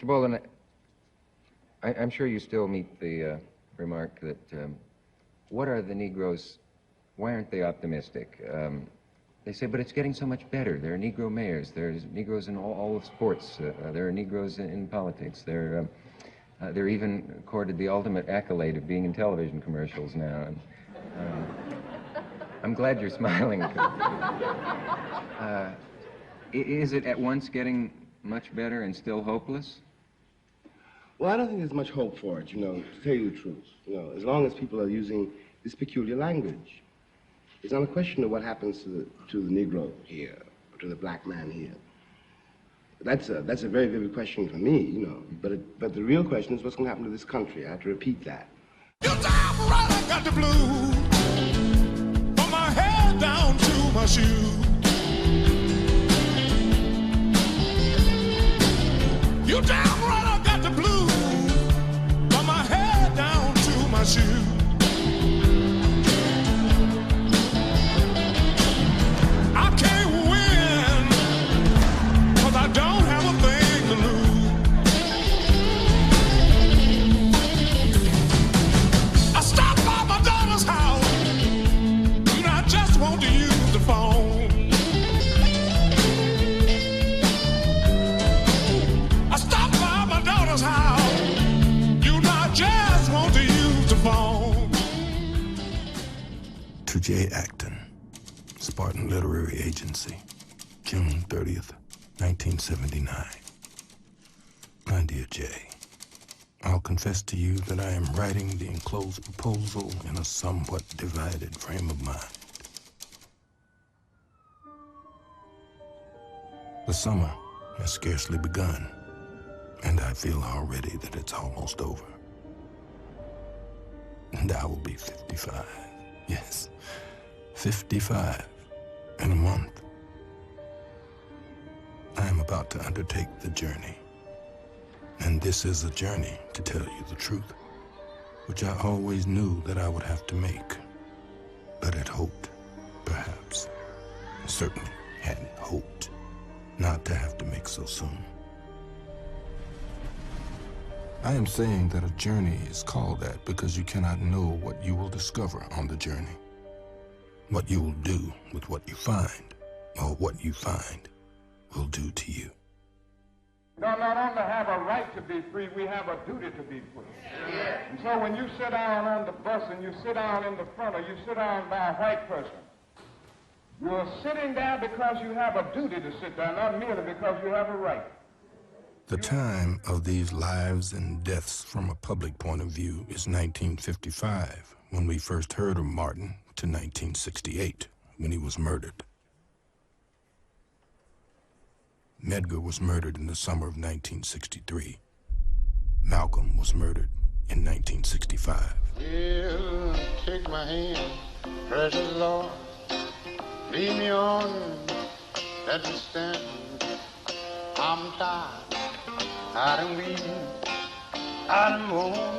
Mr. Baldwin, I'm sure you still meet the remark that, what are the Negroes, why aren't they optimistic? They say, but it's getting so much better. There are Negro mayors. There's Negroes in all of sports. There are Negroes in politics. They're even accorded the ultimate accolade of being in television commercials now. And, I'm glad you're smiling. Is it at once getting much better and still hopeless? Well, I don't think there's much hope for it, you know, to tell you the truth. You know, as long as people are using this peculiar language. It's not a question of what happens to the Negro here, or to the black man here. That's a very vivid question for me, you know. But the real question is what's going to happen to this country. I have to repeat that. You time right, I got the blues, from my head down to my shoes. You damn right, I got the blues, from my head down to my shoes. I can't win, 'cause I don't have a thing to lose. I stopped by my daughter's house, and I just want to use the phone. I stopped by my daughter's house, you know I just want to use the phone. To J. Acton, Spartan Literary Agency, June 30th, 1979. My dear Jay, I'll confess to you that I am writing the enclosed proposal in a somewhat divided frame of mind. The summer has scarcely begun, and I feel already that it's almost over. And I will be 55. Yes, 55 in a month. I am about to undertake the journey. And this is a journey, to tell you the truth, which I always knew that I would have to make, but had hoped, perhaps, certainly had hoped, not to have to make so soon. I am saying that a journey is called that because you cannot know what you will discover on the journey, what you will do with what you find, or what you find will do to you. We don't not only have a right to be free, we have a duty to be free. Yeah. And so when you sit down on the bus and you sit down in the front or you sit down by a white person, you're sitting there because you have a duty to sit there, not merely because you have a right. The time of these lives and deaths from a public point of view is 1955, when we first heard of Martin, to 1968, when he was murdered. Medgar was murdered in the summer of 1963. Malcolm was murdered in 1965. Yeah, take my hand, precious Lord, lead me on, let me stand. I'm tired, I done weep, I done moan.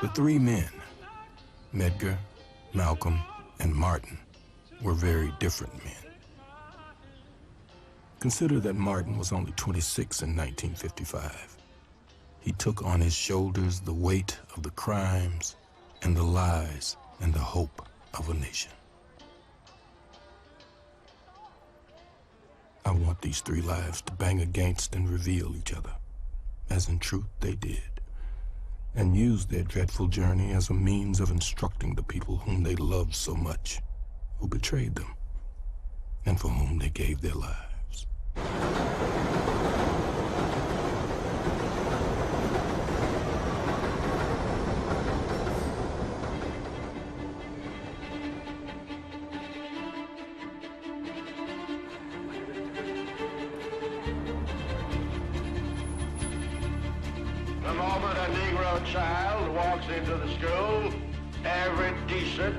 The three men, Medgar, Malcolm, and Martin, were very different men. Consider that Martin was only 26 in 1955. He took on his shoulders the weight of the crimes and the lies and the hope of a nation. I want these three lives to bang against and reveal each other, as in truth they did, and use their dreadful journey as a means of instructing the people whom they loved so much, who betrayed them, and for whom they gave their lives. The moment a Negro child walks into the school, every decent,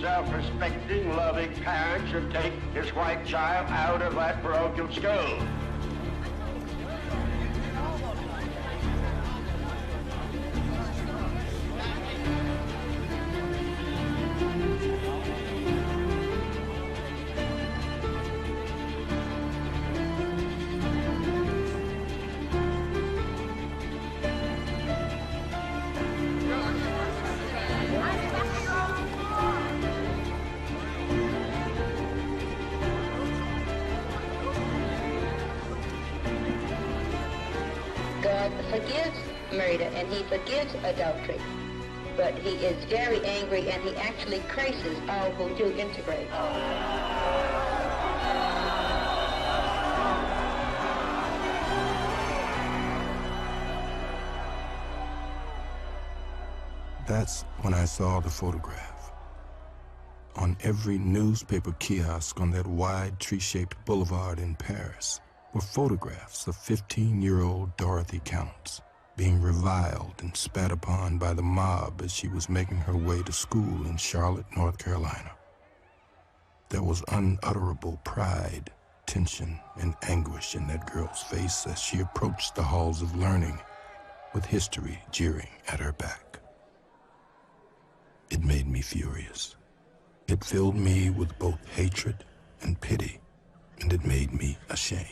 self-respecting, loving parent should take his white child out of that parochial school. forgives murder and he forgives adultery. But he is very angry and he actually curses all who do integrate. That's when I saw the photograph. On every newspaper kiosk on that wide tree-shaped boulevard in Paris were photographs of 15-year-old Dorothy Counts being reviled and spat upon by the mob as she was making her way to school in Charlotte, North Carolina. There was unutterable pride, tension, and anguish in that girl's face as she approached the halls of learning with history jeering at her back. It made me furious. It filled me with both hatred and pity, and it made me ashamed.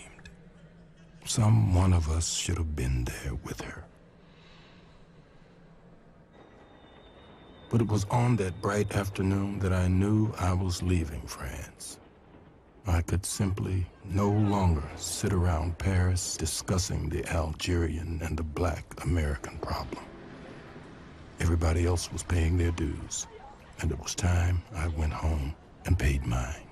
Some one of us should have been there with her. But it was on that bright afternoon that I knew I was leaving France. I could simply no longer sit around Paris discussing the Algerian and the Black American problem. Everybody else was paying their dues, and it was time I went home and paid mine.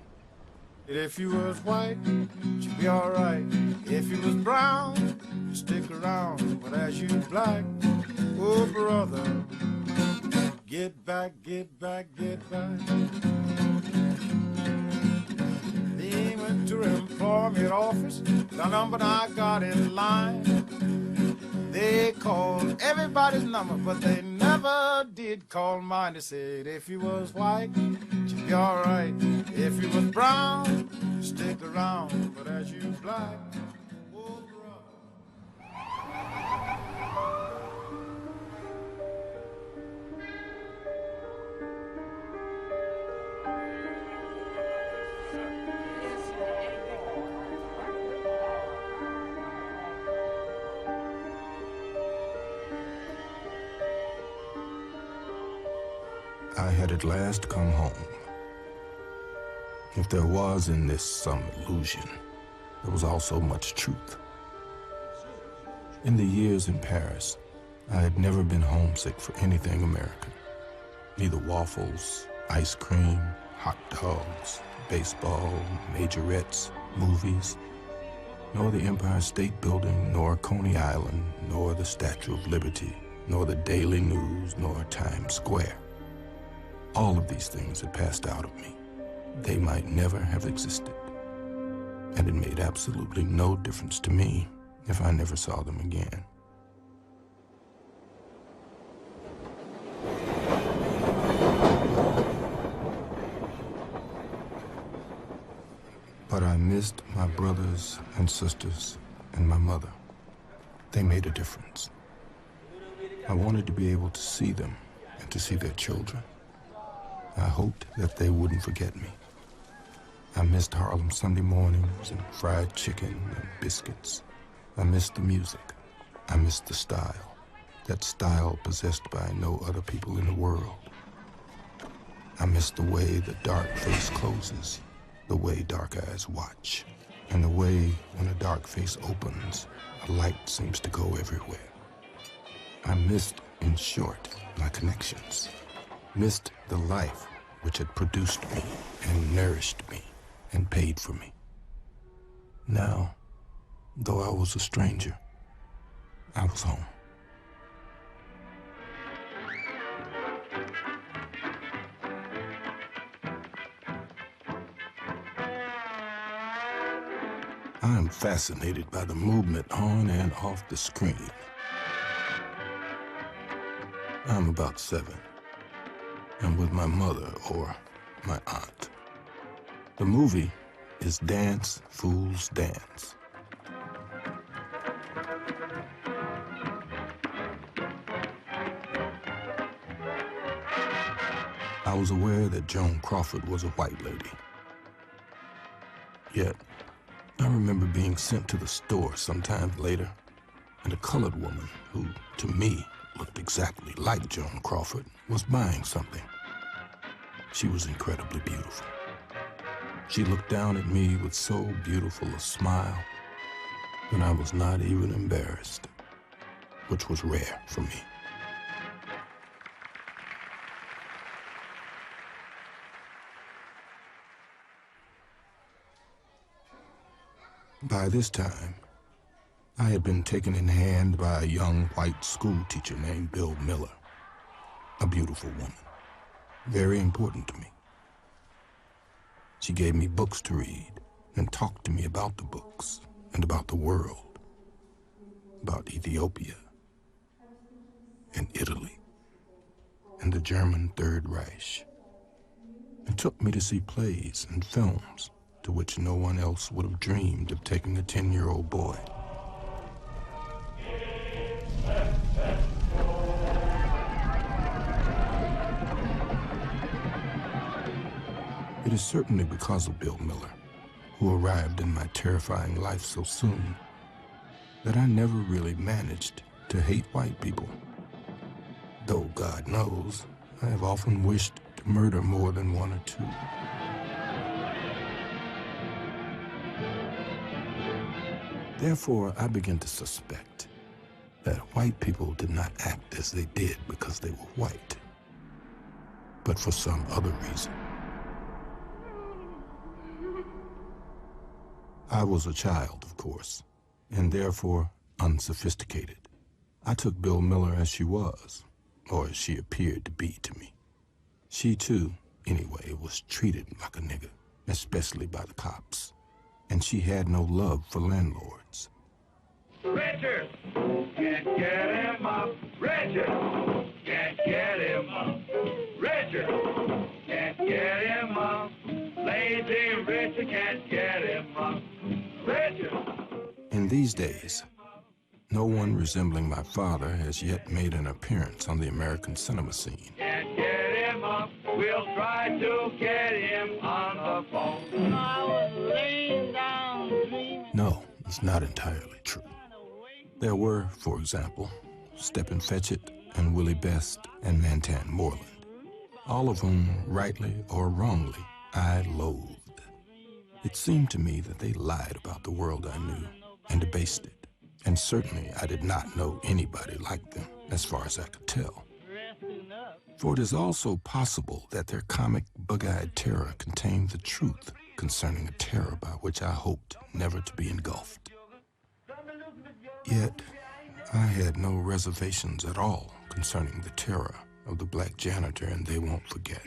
If you was white, you'd be all right. If you was brown, you'd stick around. But as you black, oh brother, get back, get back, get back. They went to the employment office, the number I got in line. They called everybody's number, but they never did call mine. They said, if you was white, you'd be all right. If you was brown, stick around. But as you black, oh, I had at last come home. If there was in this some illusion, there was also much truth. In the years in Paris, I had never been homesick for anything American. Neither waffles, ice cream, hot dogs, baseball, majorettes, movies, nor the Empire State Building, nor Coney Island, nor the Statue of Liberty, nor the Daily News, nor Times Square. All of these things had passed out of me. They might never have existed. And it made absolutely no difference to me if I never saw them again. But I missed my brothers and sisters and my mother. They made a difference. I wanted to be able to see them and to see their children. I hoped that they wouldn't forget me. I missed Harlem Sunday mornings and fried chicken and biscuits. I missed the music. I missed the style. That style possessed by no other people in the world. I missed the way the dark face closes, the way dark eyes watch, and the way when a dark face opens, a light seems to go everywhere. I missed, in short, my connections. Missed the life which had produced me and nourished me and paid for me. Now, though I was a stranger, I was home. I am fascinated by the movement on and off the screen. I'm about 7. I'm with my mother or my aunt. The movie is Dance, Fools, Dance. I was aware that Joan Crawford was a white lady. Yet, I remember being sent to the store sometime later, and a colored woman who, to me, looked exactly like Joan Crawford, was buying something. She was incredibly beautiful. She looked down at me with so beautiful a smile that I was not even embarrassed. which was rare for me. By this time, I had been taken in hand by a young white school teacher named Bill Miller, a beautiful woman, very important to me. She gave me books to read and talked to me about the books and about the world, about Ethiopia and Italy and the German Third Reich, and took me to see plays and films to which no one else would have dreamed of taking a 10-year-old boy. It is certainly because of Bill Miller, who arrived in my terrifying life so soon, that I never really managed to hate white people. Though God knows, I have often wished to murder more than one or two. Therefore, I began to suspect that white people did not act as they did because they were white, but for some other reason. I was a child, of course, and therefore unsophisticated. I took Bill Miller as she was, or as she appeared to be to me. She too, anyway, was treated like a nigger, especially by the cops, and she had no love for landlords. Richard, can't get him up. Richard, can't get him up. Richard, can't get him up. Lazy Richard can't get him up. Richard. In these days, no one resembling my father has yet made an appearance on the American cinema scene. Can't get him up. We'll try to get him on the phone. I was laying down dreaming. No, it's not entirely true. There were, for example, Stephen Fetchit and Willie Best and Mantan Moreland, all of whom, rightly or wrongly, I loathed. It seemed to me that they lied about the world I knew and debased it, and certainly I did not know anybody like them, as far as I could tell. For it is also possible that their comic, bug-eyed terror contained the truth concerning a terror by which I hoped never to be engulfed. Yet, I had no reservations at all concerning the terror of the black janitor and They Won't Forget.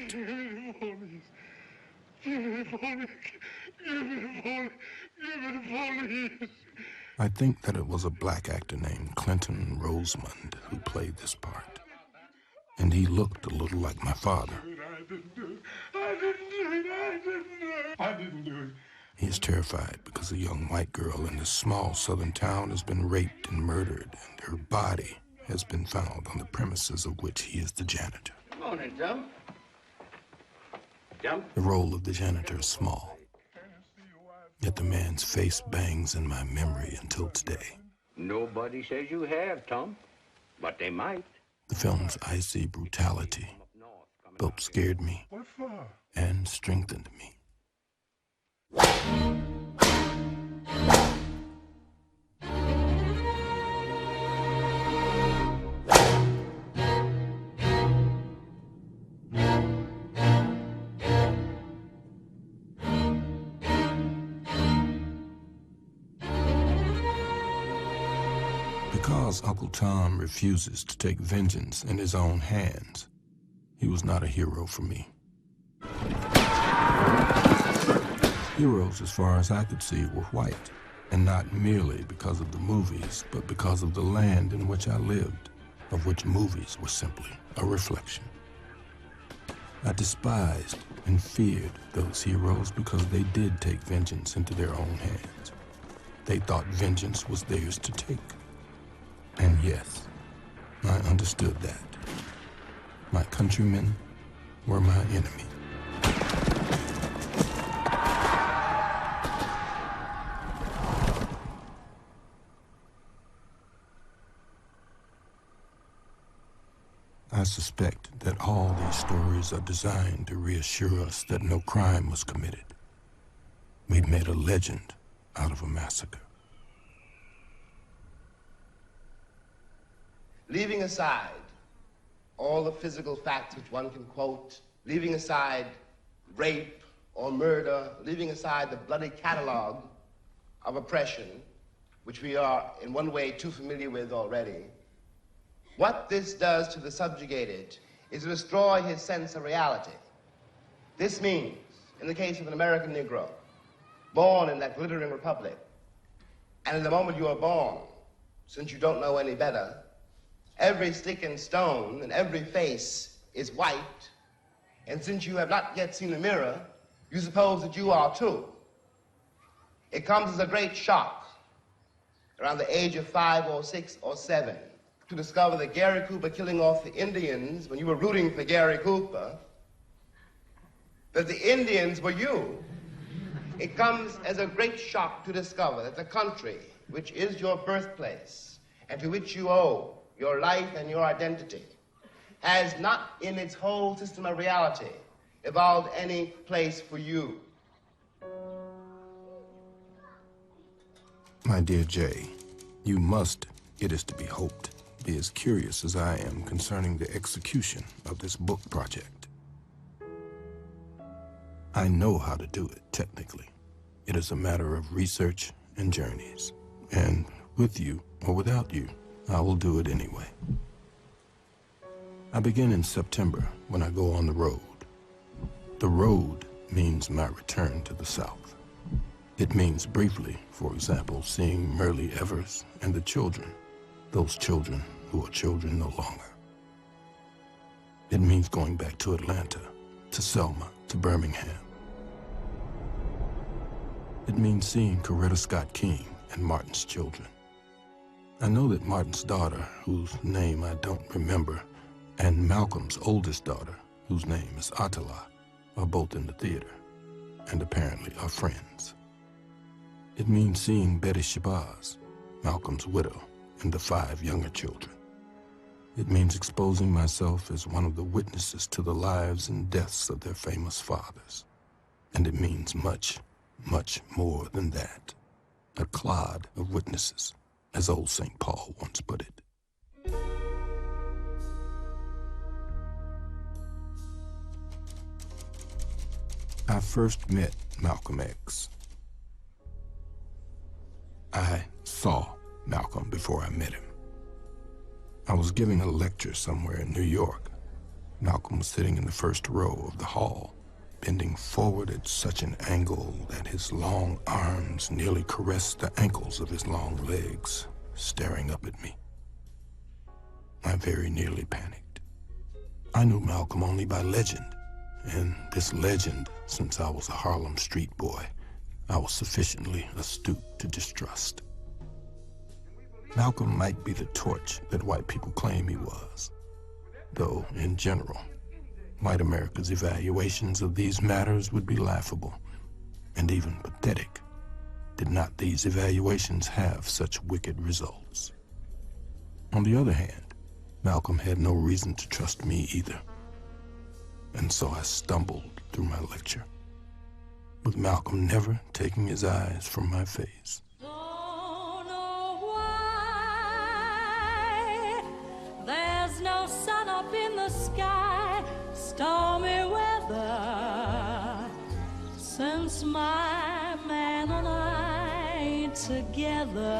I think that it was a black actor named Clinton Rosemond who played this part, and he looked a little like my father. I didn't do it. He is terrified because a young white girl in this small southern town has been raped and murdered, and her body has been found on the premises of which he is the janitor. Come on in, Jump. Jump. The role of the janitor is small, yet the man's face bangs in my memory until today. Nobody says you have, Tom, but they might. The film's icy brutality both scared me and strengthened me. Because Uncle Tom refuses to take vengeance in his own hands, he was not a hero for me. Heroes, as far as I could see, were white, and not merely because of the movies, but because of the land in which I lived, of which movies were simply a reflection. I despised and feared those heroes because they did take vengeance into their own hands. They thought vengeance was theirs to take. And yes, I understood that. My countrymen were my enemy. I suspect that all these stories are designed to reassure us that no crime was committed. We'd made a legend out of a massacre. leaving aside all the physical facts which one can quote, leaving aside rape or murder, leaving aside the bloody catalog of oppression, which we are in one way too familiar with already, what this does to the subjugated is to destroy his sense of reality. This means, in the case of an American Negro, born in that glittering republic, and in the moment you are born, since you don't know any better, every stick and stone and every face is white, and since you have not yet seen a mirror, you suppose that you are too. It comes as a great shock around the age of 5 or 6 or 7 to discover that Gary Cooper killing off the Indians when you were rooting for Gary Cooper, that the Indians were you. It comes as a great shock to discover that the country, which is your birthplace and to which you owe your life and your identity, has not in its whole system of reality evolved any place for you. My dear Jay, you must, it is to be hoped, be as curious as I am concerning the execution of this book project. I know how to do it, technically. It is a matter of research and journeys. And with you or without you, I will do it anyway. I begin in September when I go on the road. The road means my return to the South. It means briefly, for example, seeing Medgar Evers and the children, those children who are children no longer. It means going back to Atlanta, to Selma, to Birmingham. It means seeing Coretta Scott King and Martin's children. I know that Martin's daughter, whose name I don't remember, and Malcolm's oldest daughter, whose name is Attila, are both in the theater, and apparently are friends. It means seeing Betty Shabazz, Malcolm's widow, and the 5 younger children. It means exposing myself as one of the witnesses to the lives and deaths of their famous fathers. And it means much, much more than that. A clod of witnesses, as old St. Paul once put it. I first met Malcolm X. I saw Malcolm before I met him. I was giving a lecture somewhere in New York. Malcolm was sitting in the first row of the hall, bending forward at such an angle that his long arms nearly caressed the ankles of his long legs, staring up at me. I very nearly panicked. I knew Malcolm only by legend, and this legend, since I was a Harlem street boy, I was sufficiently astute to distrust. Malcolm might be the torch that white people claim he was, though, in general, white America's evaluations of these matters would be laughable and even pathetic did not these evaluations have such wicked results. On the other hand, Malcolm had no reason to trust me either, and so I stumbled through my lecture, with Malcolm never taking his eyes from my face. Don't know why there's no sun up in the sky, stormy weather, since my man and I ain't together,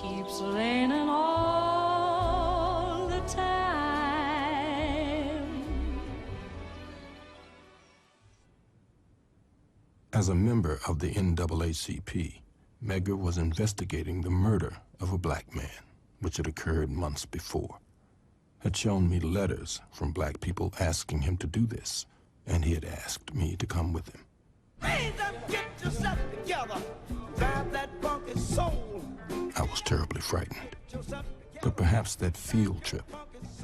keeps raining all the time. As a member of the NAACP, Medgar was investigating the murder of a black man, which had occurred months before. Had shown me letters from black people asking him to do this, and he had asked me to come with him. Raise up, get yourself together, drive that funky soul. I was terribly frightened, but perhaps that field trip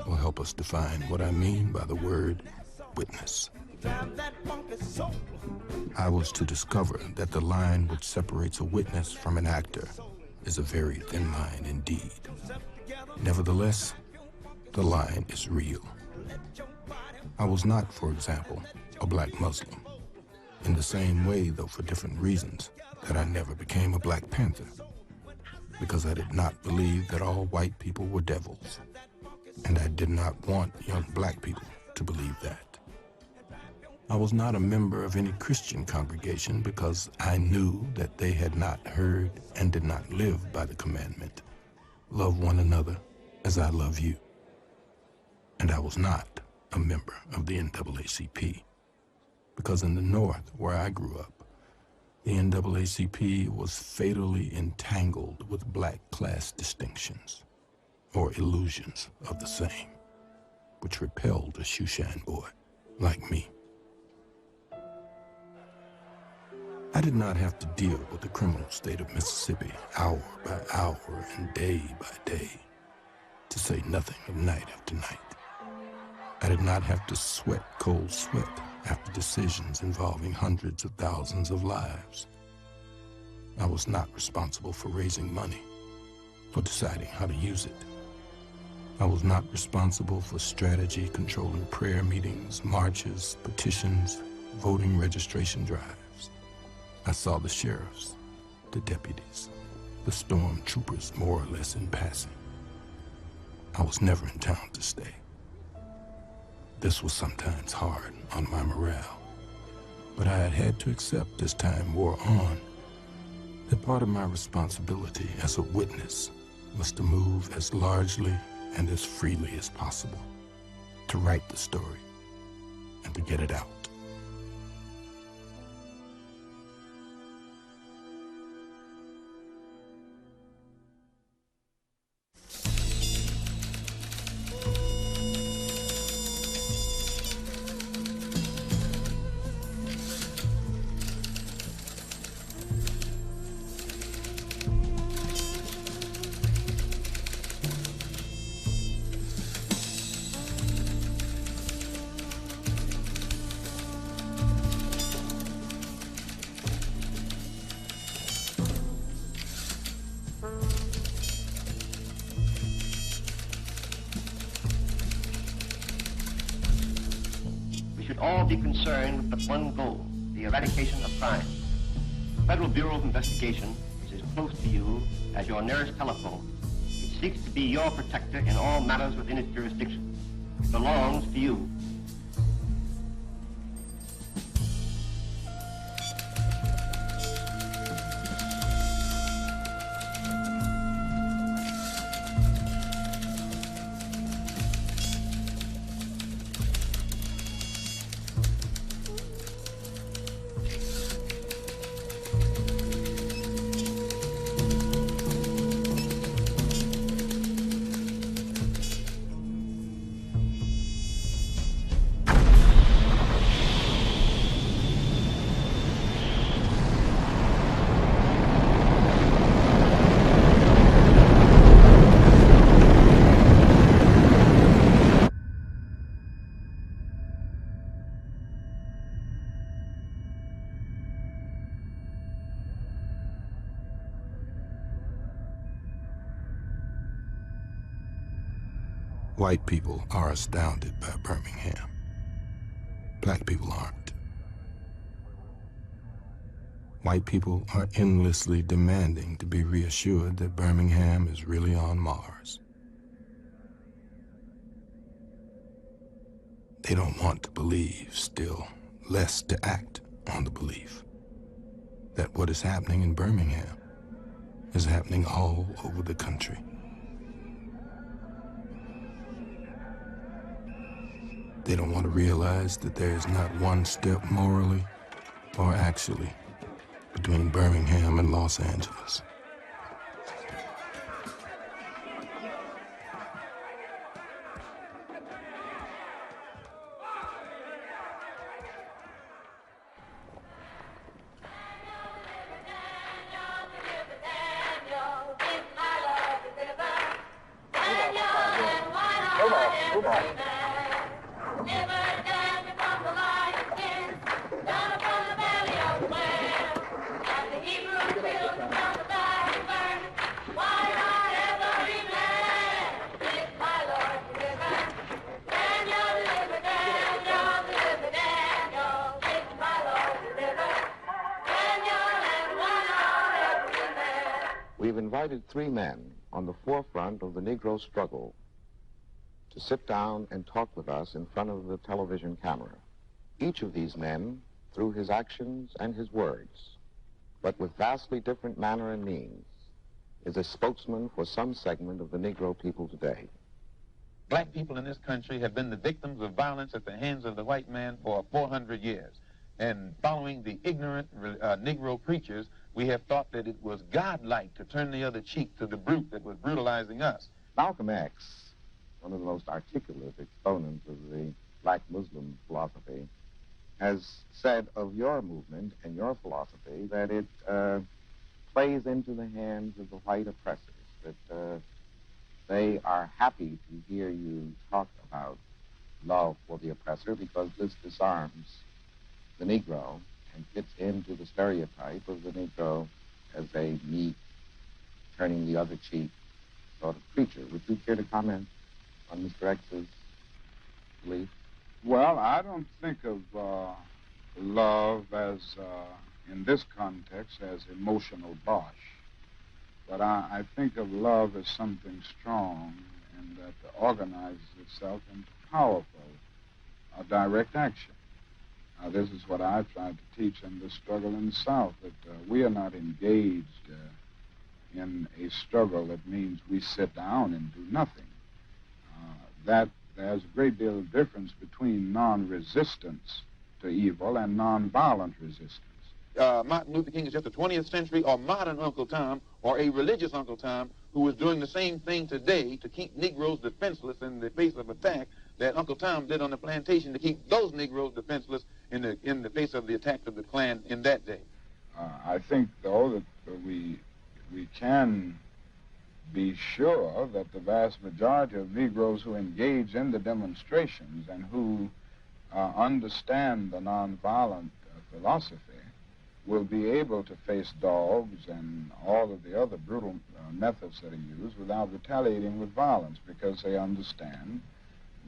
will help us define what I mean by the word witness. Drive that funky soul. I was to discover that the line which separates a witness from an actor is a very thin line indeed. Nevertheless, the line is real. I was not, for example, a black Muslim, in the same way, though for different reasons, that I never became a Black Panther. because I did not believe that all white people were devils, and I did not want young black people to believe that. I was not a member of any Christian congregation because I knew that they had not heard and did not live by the commandment, love one another as I love you. And I was not a member of the NAACP, because in the North, where I grew up, the NAACP was fatally entangled with black class distinctions, or illusions of the same, which repelled a shoeshine boy like me. I did not have to deal with the criminal state of Mississippi hour by hour and day by day, to say nothing of night after night. I did not have to sweat cold sweat after decisions involving hundreds of thousands of lives. I was not responsible for raising money, for deciding how to use it. I was not responsible for strategy controlling prayer meetings, marches, petitions, voting registration drives. I saw the sheriffs, the deputies, the storm troopers more or less in passing. I was never in town to stay. This was sometimes hard on my morale, but I had had to accept as time wore on that part of my responsibility as a witness was to move as largely and as freely as possible, to write the story and to get it out. All be concerned with but one goal, the eradication of crime. The Federal Bureau of Investigation is as close to you as your nearest telephone. It seeks to be your protector in all matters within its jurisdiction. It belongs to you. White people are astounded by Birmingham. Black people aren't. White people are endlessly demanding to be reassured that Birmingham is really on Mars. They don't want to believe, still less to act on the belief that what is happening in Birmingham is happening all over the country. They don't want to realize that there is not one step morally or actually between Birmingham and Los Angeles. invited three men on the forefront of the Negro struggle to sit down and talk with us in front of the television camera. Each of these men, through his actions and his words, but with vastly different manner and means, is a spokesman for some segment of the Negro people today. Black people in this country have been the victims of violence at the hands of the white man for 400 years. And following the ignorant Negro preachers, we have thought that it was godlike to turn the other cheek to the brute that was brutalizing us. Malcolm X, one of the most articulate exponents of the black Muslim philosophy, has said of your movement and your philosophy that it plays into the hands of the white oppressors, that they are happy to hear you talk about love for the oppressor because this disarms the Negro and fits into the stereotype of the Negro as a meek, turning the other cheek sort of creature. Would you care to comment on Mr. X's belief? Well, I don't think of love as, in this context, as emotional bosh. But I think of love as something strong and that organizes itself into powerful, direct action. This is what I tried to teach in this struggle in the South, that we are not engaged in a struggle that means we sit down and do nothing. That there's a great deal of difference between non-resistance to evil and non-violent resistance. Martin Luther King is just a 20th century or modern Uncle Tom or a religious Uncle Tom who is doing the same thing today to keep Negroes defenseless in the face of attack that Uncle Tom did on the plantation to keep those Negroes defenseless in the face of the attack of the Klan in that day. I think, though, that we can be sure that the vast majority of Negroes who engage in the demonstrations and who understand the nonviolent philosophy will be able to face dogs and all of the other brutal methods that are used without retaliating with violence, because they understand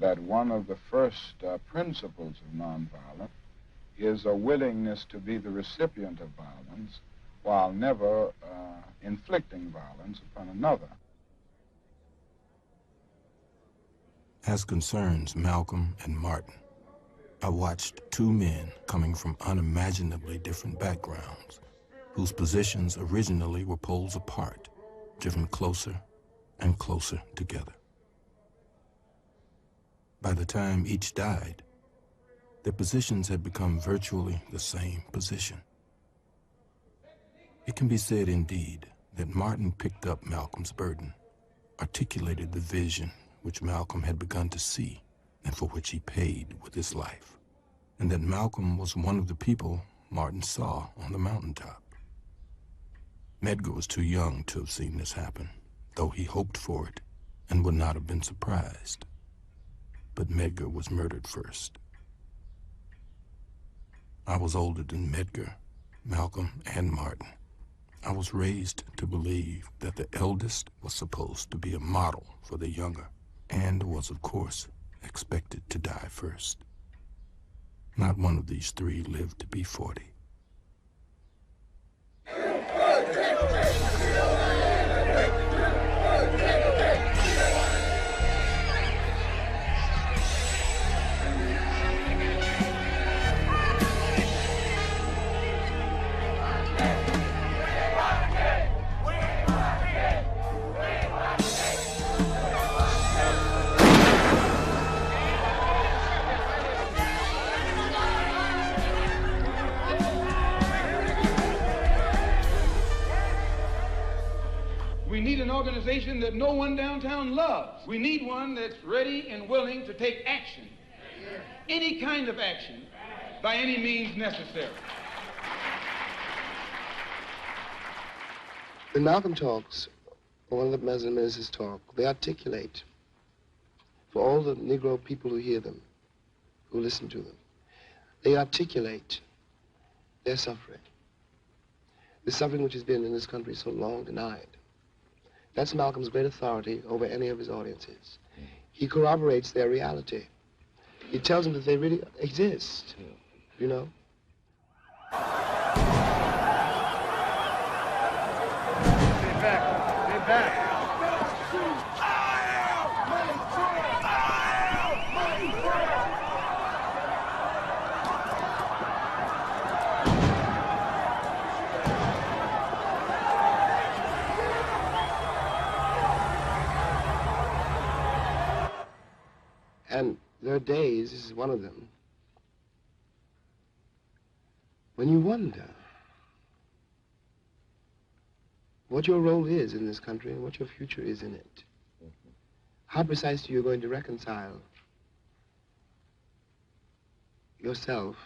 that one of the first principles of nonviolence is a willingness to be the recipient of violence while never inflicting violence upon another. As concerns Malcolm and Martin, I watched two men coming from unimaginably different backgrounds, whose positions originally were poles apart, driven closer and closer together. By the time each died, their positions had become virtually the same position. It can be said, indeed, that Martin picked up Malcolm's burden, articulated the vision which Malcolm had begun to see and for which he paid with his life, and that Malcolm was one of the people Martin saw on the mountaintop. Medgar was too young to have seen this happen, though he hoped for it and would not have been surprised. But Medgar was murdered first. I was older than Medgar, Malcolm, and Martin. I was raised to believe that the eldest was supposed to be a model for the younger, and was, of course, expected to die first. Not one of these three lived to be 40. We need an organization that no one downtown loves. We need one that's ready and willing to take action, any kind of action, by any means necessary. When Malcolm talks, or one of the ministers talk, they articulate for all the Negro people who hear them, who listen to them, they articulate their suffering, the suffering which has been in this country so long denied. That's Malcolm's great authority over any of his audiences. He corroborates their reality. He tells them that they really exist, you know? Sit back. And there are days, this is one of them, when you wonder what your role is in this country and what your future is in it. How precisely you're going to reconcile yourself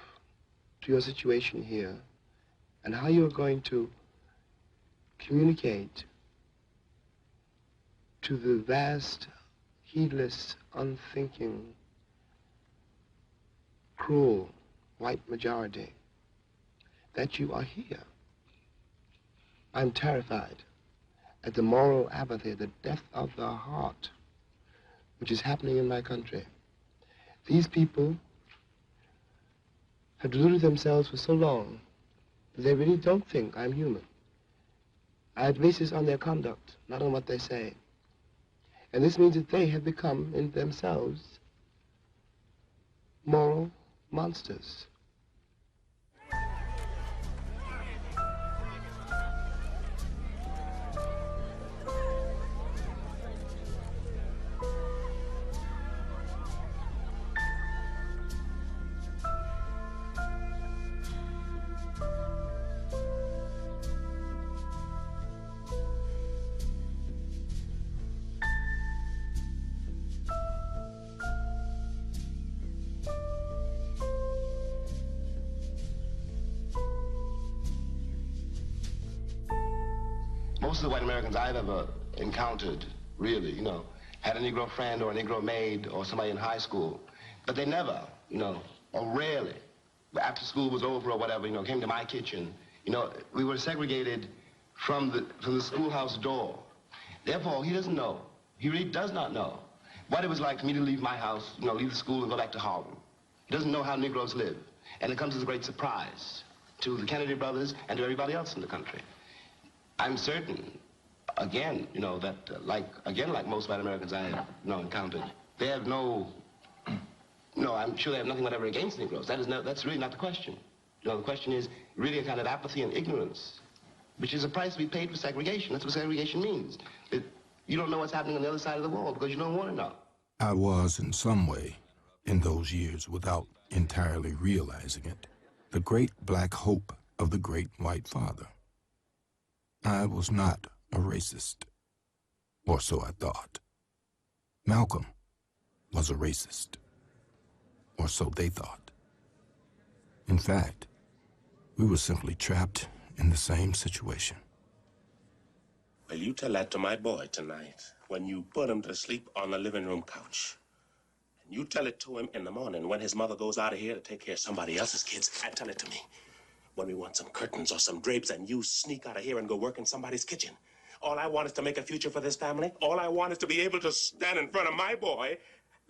to your situation here, and how you're going to communicate to the vast, heedless, unthinking, cruel white majority that you are here. I'm terrified at the moral apathy, the death of the heart, which is happening in my country. These people have deluded themselves for so long that they really don't think I'm human. I base this on their conduct, not on what they say. And this means that they have become, in themselves, moral monsters. Most of the white Americans I've ever encountered, really, had a Negro friend or a Negro maid or somebody in high school, but they never, or rarely, after school was over or whatever, came to my kitchen. We were segregated from the schoolhouse door. Therefore, he doesn't know, he really does not know what it was like for me to leave my house, leave the school and go back to Harlem. He doesn't know how Negroes live. And it comes as a great surprise to the Kennedy brothers and to everybody else in the country. I'm certain, again, that like most white Americans I have encountered, they have I'm sure they have nothing whatever against Negroes. That's really not the question. The question is really a kind of apathy and ignorance, which is a price to be paid for segregation. That's what segregation means. You don't know what's happening on the other side of the wall because you don't want to know. I was, in some way, in those years, without entirely realizing it, the great black hope of the great white father. I was not a racist, or so I thought. Malcolm was a racist, or so they thought. In fact, we were simply trapped in the same situation. Well, you tell that to my boy tonight when you put him to sleep on the living room couch. And you tell it to him in the morning when his mother goes out of here to take care of somebody else's kids. And tell it to me when we want some curtains or some drapes and you sneak out of here and go work in somebody's kitchen. All I want is to make a future for this family. All I want is to be able to stand in front of my boy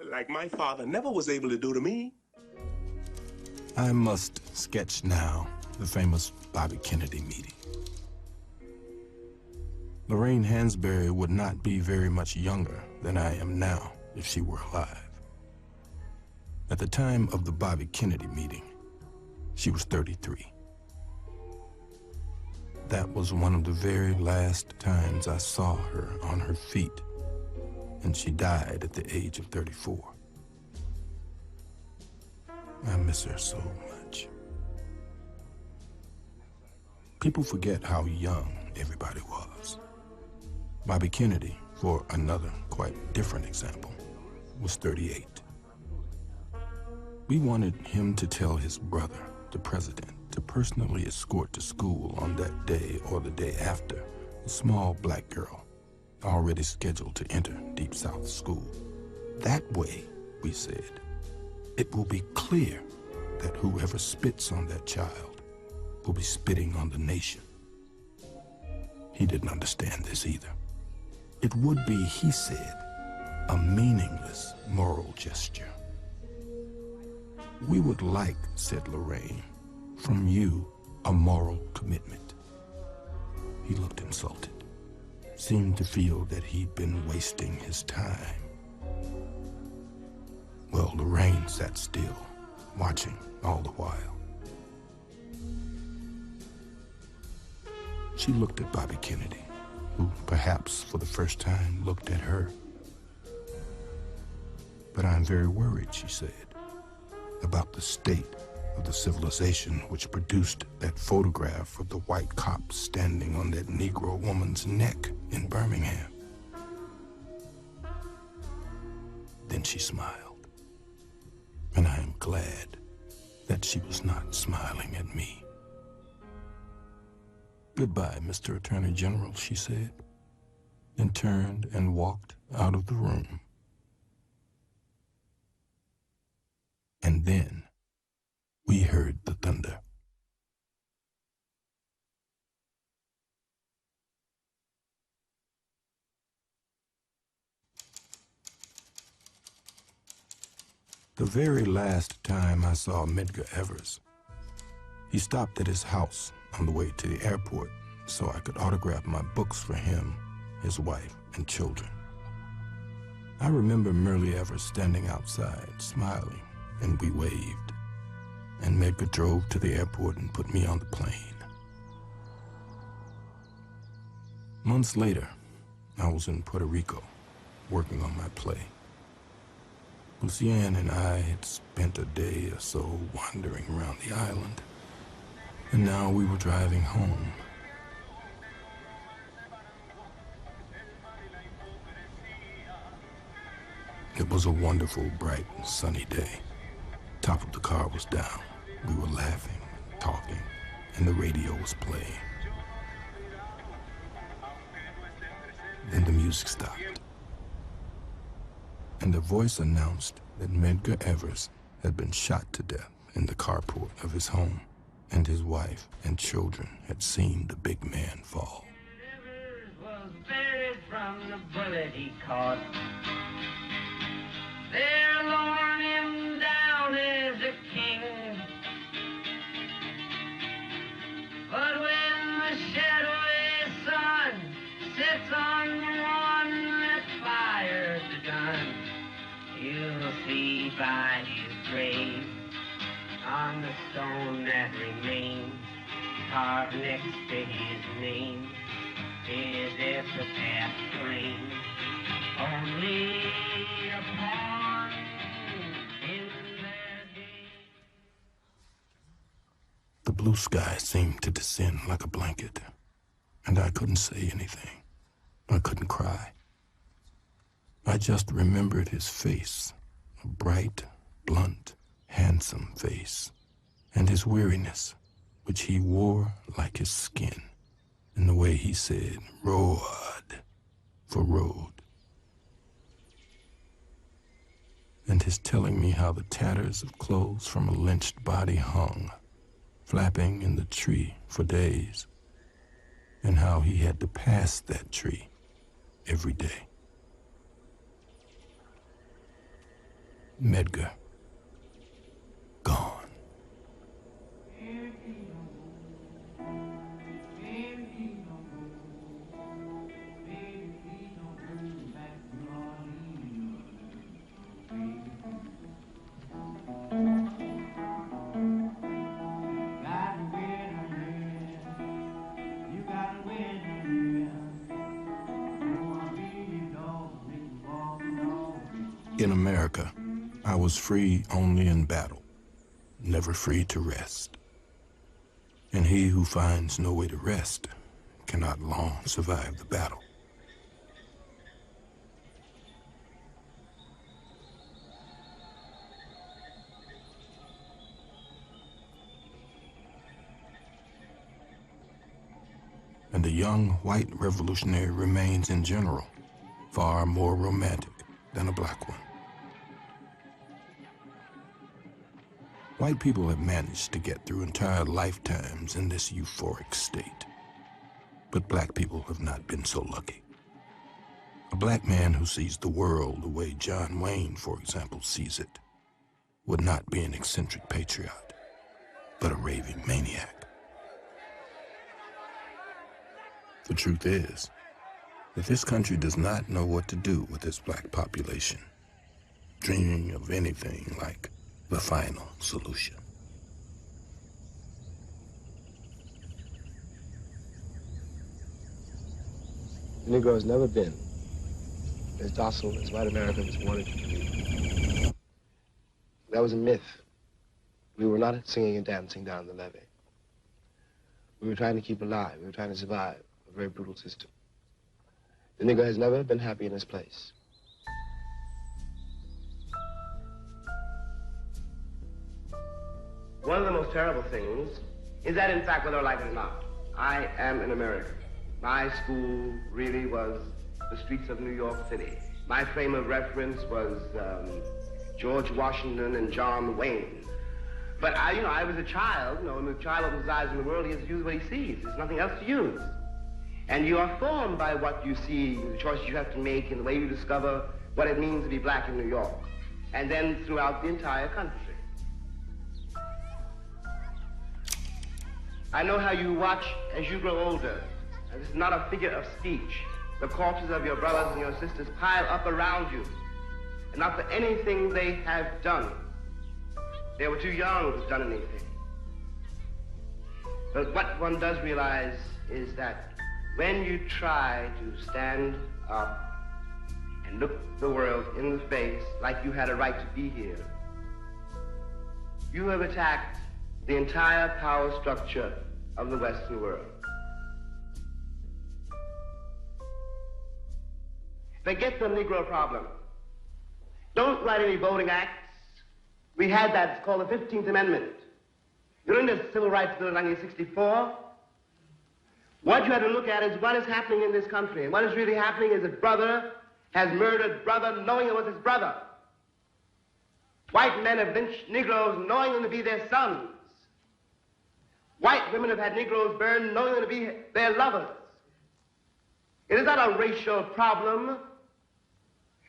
like my father never was able to do to me. I must sketch now the famous Bobby Kennedy meeting. Lorraine Hansberry would not be very much younger than I am now if she were alive. At the time of the Bobby Kennedy meeting, she was 33. That was one of the very last times I saw her on her feet, and she died at the age of 34. I miss her so much. People forget how young everybody was. Bobby Kennedy, for another quite different example, was 38. We wanted him to tell his brother, the president, to personally escort to school on that day or the day after a small black girl already scheduled to enter Deep South School. That way, we said, it will be clear that whoever spits on that child will be spitting on the nation. He didn't understand this either. It would be, he said, a meaningless moral gesture. We would like, said Lorraine, from you a moral commitment. He looked insulted. seemed to feel that he'd been wasting his time. Well, Lorraine sat still, watching all the while. She looked at Bobby Kennedy, who perhaps for the first time looked at her. "But I'm very worried," she said, "about the state of the civilization which produced that photograph of the white cop standing on that Negro woman's neck in Birmingham." Then she smiled, and I am glad that she was not smiling at me. "Goodbye, Mr. Attorney General," she said, then turned and walked out of the room. And then we heard the thunder. The very last time I saw Medgar Evers, he stopped at his house on the way to the airport so I could autograph my books for him, his wife, and children. I remember Merle Evers standing outside, smiling, and we waved. And Medgar drove to the airport and put me on the plane. Months later, I was in Puerto Rico, working on my play. Lucienne and I had spent a day or so wandering around the island, and now we were driving home. It was a wonderful, bright, sunny day. Top of the car was down. We were laughing, talking, and the radio was playing. Then the music stopped, and a voice announced that Medgar Evers had been shot to death in the carport of his home, and his wife and children had seen the big man fall. Evers was buried from the bullet he caught. They're lowering him down as a king. But when the shadowy sun sits on the one that fired the gun, you'll see by his grave, on the stone that remains, carved next to his name, his epitaph claims, only a pawn in their game. The blue sky seemed to descend like a blanket, and I couldn't say anything. I couldn't cry. I just remembered his face, a bright, blunt, handsome face, and his weariness, which he wore like his skin, and the way he said "road" for road. And his telling me how the tatters of clothes from a lynched body hung, flapping in the tree for days, and how he had to pass that tree every day. Medgar, gone. In America, I was free only in battle, never free to rest. And he who finds no way to rest cannot long survive the battle. And the young white revolutionary remains in general far more romantic than a black one. White people have managed to get through entire lifetimes in this euphoric state, but black people have not been so lucky. A black man who sees the world the way John Wayne, for example, sees it, would not be an eccentric patriot, but a raving maniac. The truth is, that this country does not know what to do with its black population, dreaming of anything like the final solution. The Negro has never been as docile as white Americans wanted him to be. That was a myth. We were not singing and dancing down the levee. We were trying to keep alive. We were trying to survive a very brutal system. The Negro has never been happy in his place. One of the most terrible things is that, in fact, whether I like it or not, I am an American. My school really was the streets of New York City. My frame of reference was George Washington and John Wayne. But I was a child, and the child opens his eyes in the world, he has to use what he sees. There's nothing else to use. And you are formed by what you see, the choices you have to make, and the way you discover what it means to be black in New York, and then throughout the entire country. I know how you watch as you grow older. And this is not a figure of speech. The corpses of your brothers and your sisters pile up around you, and not for anything they have done. They were too young to have done anything. But what one does realize is that when you try to stand up and look the world in the face like you had a right to be here, you have attacked the entire power structure of the Western world. Forget the Negro problem. Don't write any voting acts. We had that, it's called the 15th Amendment. During the Civil Rights Bill of 1964, what you have to look at is what is happening in this country. And what is really happening is that brother has murdered brother knowing it was his brother. White men have lynched Negroes knowing them to be their sons. White women have had Negroes burned knowing them to be their lovers. It is not a racial problem.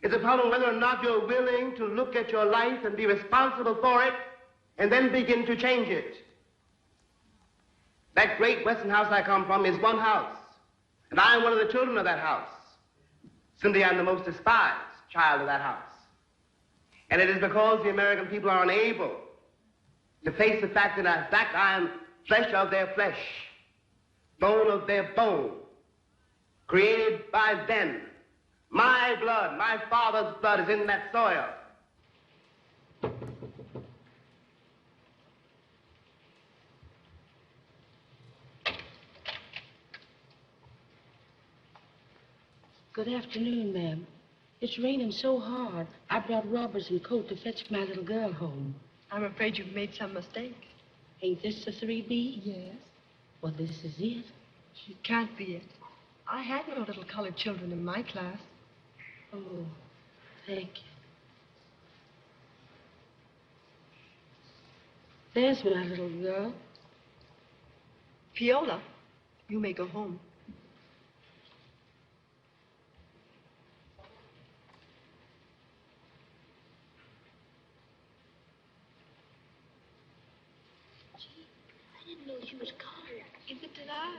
It's a problem whether or not you're willing to look at your life and be responsible for it and then begin to change it. That great Western house I come from is one house, and I am one of the children of that house. Simply, I'm the most despised child of that house. And it is because the American people are unable to face the fact that, in fact, I am flesh of their flesh, bone of their bone, created by them. My blood, my father's blood is in that soil. Good afternoon, ma'am. It's raining so hard. I brought rubbers and coat to fetch my little girl home. I'm afraid you've made some mistake. Ain't this the 3B? Yes. Well, this is it. It can't be it. I had no little colored children in my class. Oh, thank you. There's my little girl. Viola, you may go home. I didn't know she was colored. Neither did I.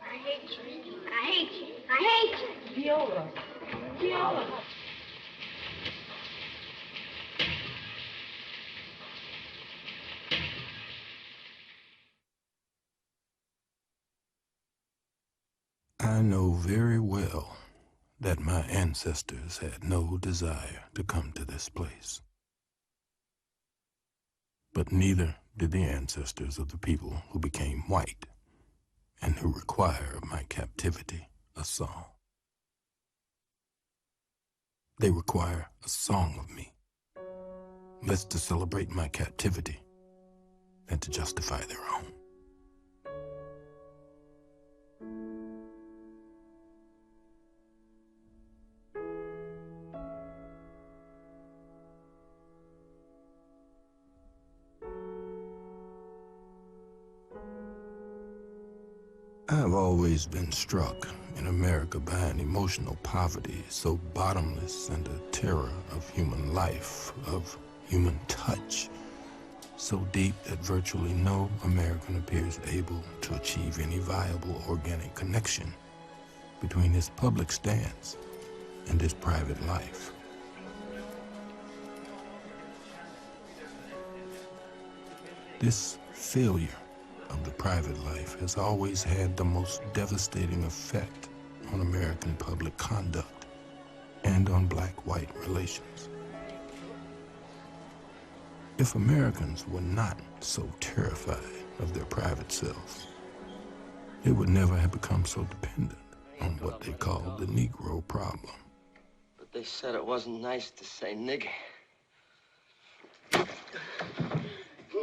I hate you. I hate you. I hate you. Viola. Viola. I know very well that my ancestors had no desire to come to this place. But neither did the ancestors of the people who became white and who require of my captivity a song. They require a song of me, less to celebrate my captivity than to justify their own. I've always been struck in America by an emotional poverty so bottomless and a terror of human life, of human touch, so deep that virtually no American appears able to achieve any viable organic connection between his public stance and his private life. This failure of the private life has always had the most devastating effect on American public conduct and on black-white relations. If Americans were not so terrified of their private selves, they would never have become so dependent on what they called the Negro problem. But they said it wasn't nice to say nigger.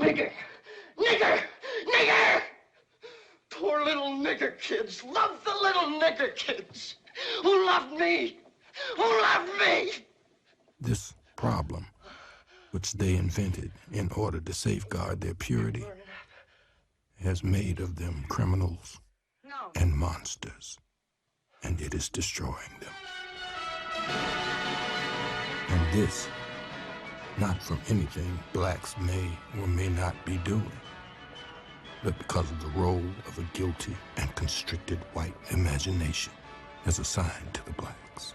Nigger! Nigger! Nigger! Poor little nigger kids. Love the little nigger kids. Who loved me? Who loved me? This problem, which they invented in order to safeguard their purity, has made of them criminals and monsters, and it is destroying them. And this, not from anything blacks may or may not be doing, but because of the role of a guilty and constricted white imagination as assigned to the blacks.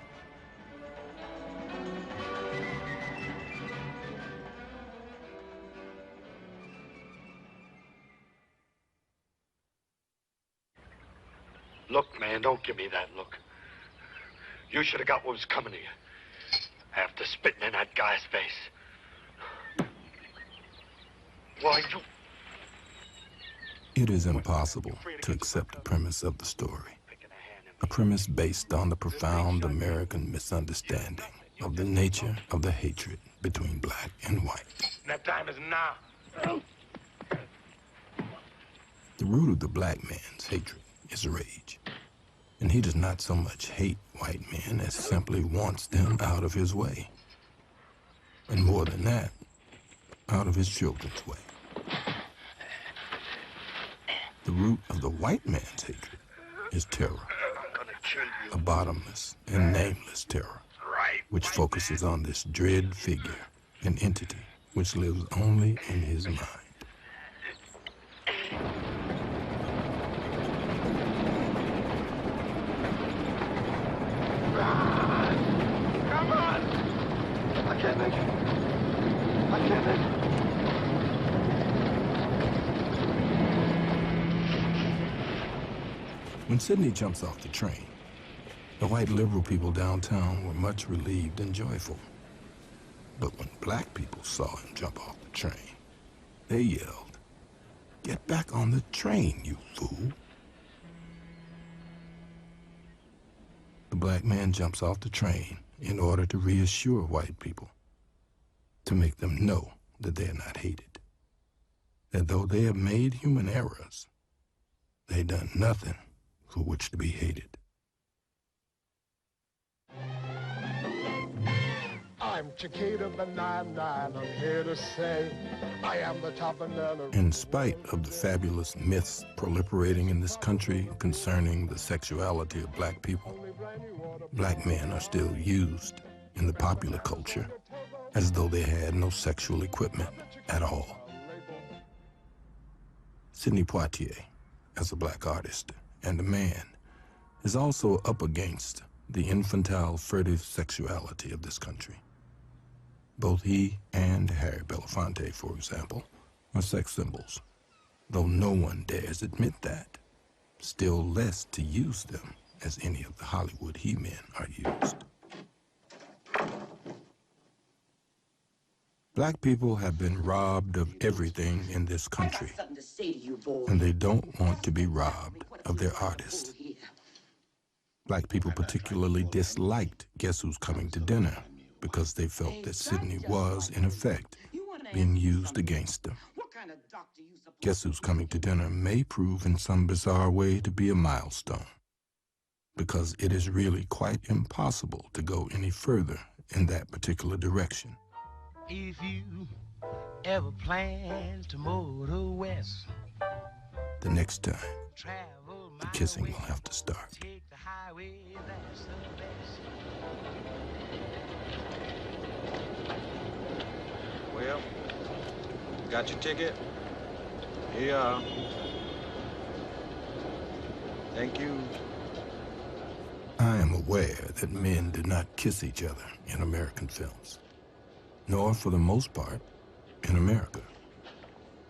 Look, man, don't give me that look. You should have got what was coming to you after spitting in that guy's face. Why, you... It is impossible to accept the premise of the story, a premise based on the profound American misunderstanding of the nature of the hatred between black and white. That time is now. The root of the black man's hatred is rage, and he does not so much hate white men as simply wants them out of his way, and more than that, out of his children's way. The root of the white man's hatred is terror, a bottomless and nameless terror, which focuses on this dread figure, an entity which lives only in his mind. Come on! I can't make it. I can't make it. When Sidney jumps off the train, the white liberal people downtown were much relieved and joyful. But when black people saw him jump off the train, they yelled, "Get back on the train, you fool." The black man jumps off the train in order to reassure white people, to make them know that they are not hated, that though they have made human errors, they done nothing for which to be hated. I'm Chiquita the 9-9, I'm here to say I am the top banana. In spite of the fabulous myths proliferating in this country concerning the sexuality of black people, black men are still used in the popular culture as though they had no sexual equipment at all. Sidney Poitier, as a black artist and a man, is also up against the infantile, furtive sexuality of this country. Both he and Harry Belafonte, for example, are sex symbols, though no one dares admit that, still less to use them as any of the Hollywood he-men are used. Black people have been robbed of everything in this country, and they don't want to be robbed of their artists. Black people particularly disliked Guess Who's Coming to Dinner because they felt that Sidney was, in effect, being used against them. Guess Who's Coming to Dinner may prove in some bizarre way to be a milestone, because it is really quite impossible to go any further in that particular direction. If you ever plan to motor west, The next time, the kissing will have to start. take the highway, that's the best. Well, got your ticket? Here you are. Thank you. I am aware that men do not kiss each other in American films, nor for the most part in America,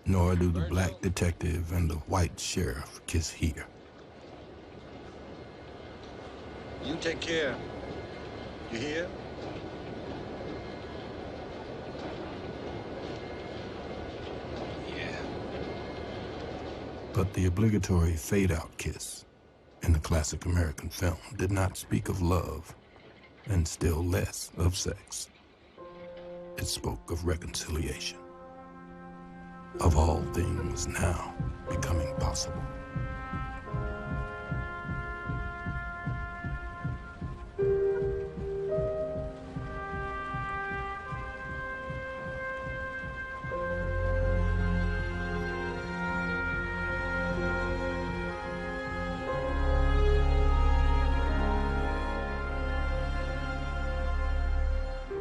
nor do the black detective and the white sheriff kiss here. You take care. You hear? Yeah. But the obligatory fade-out kiss in the classic American film did not speak of love, and still less of sex. It spoke of reconciliation, of all things now becoming possible.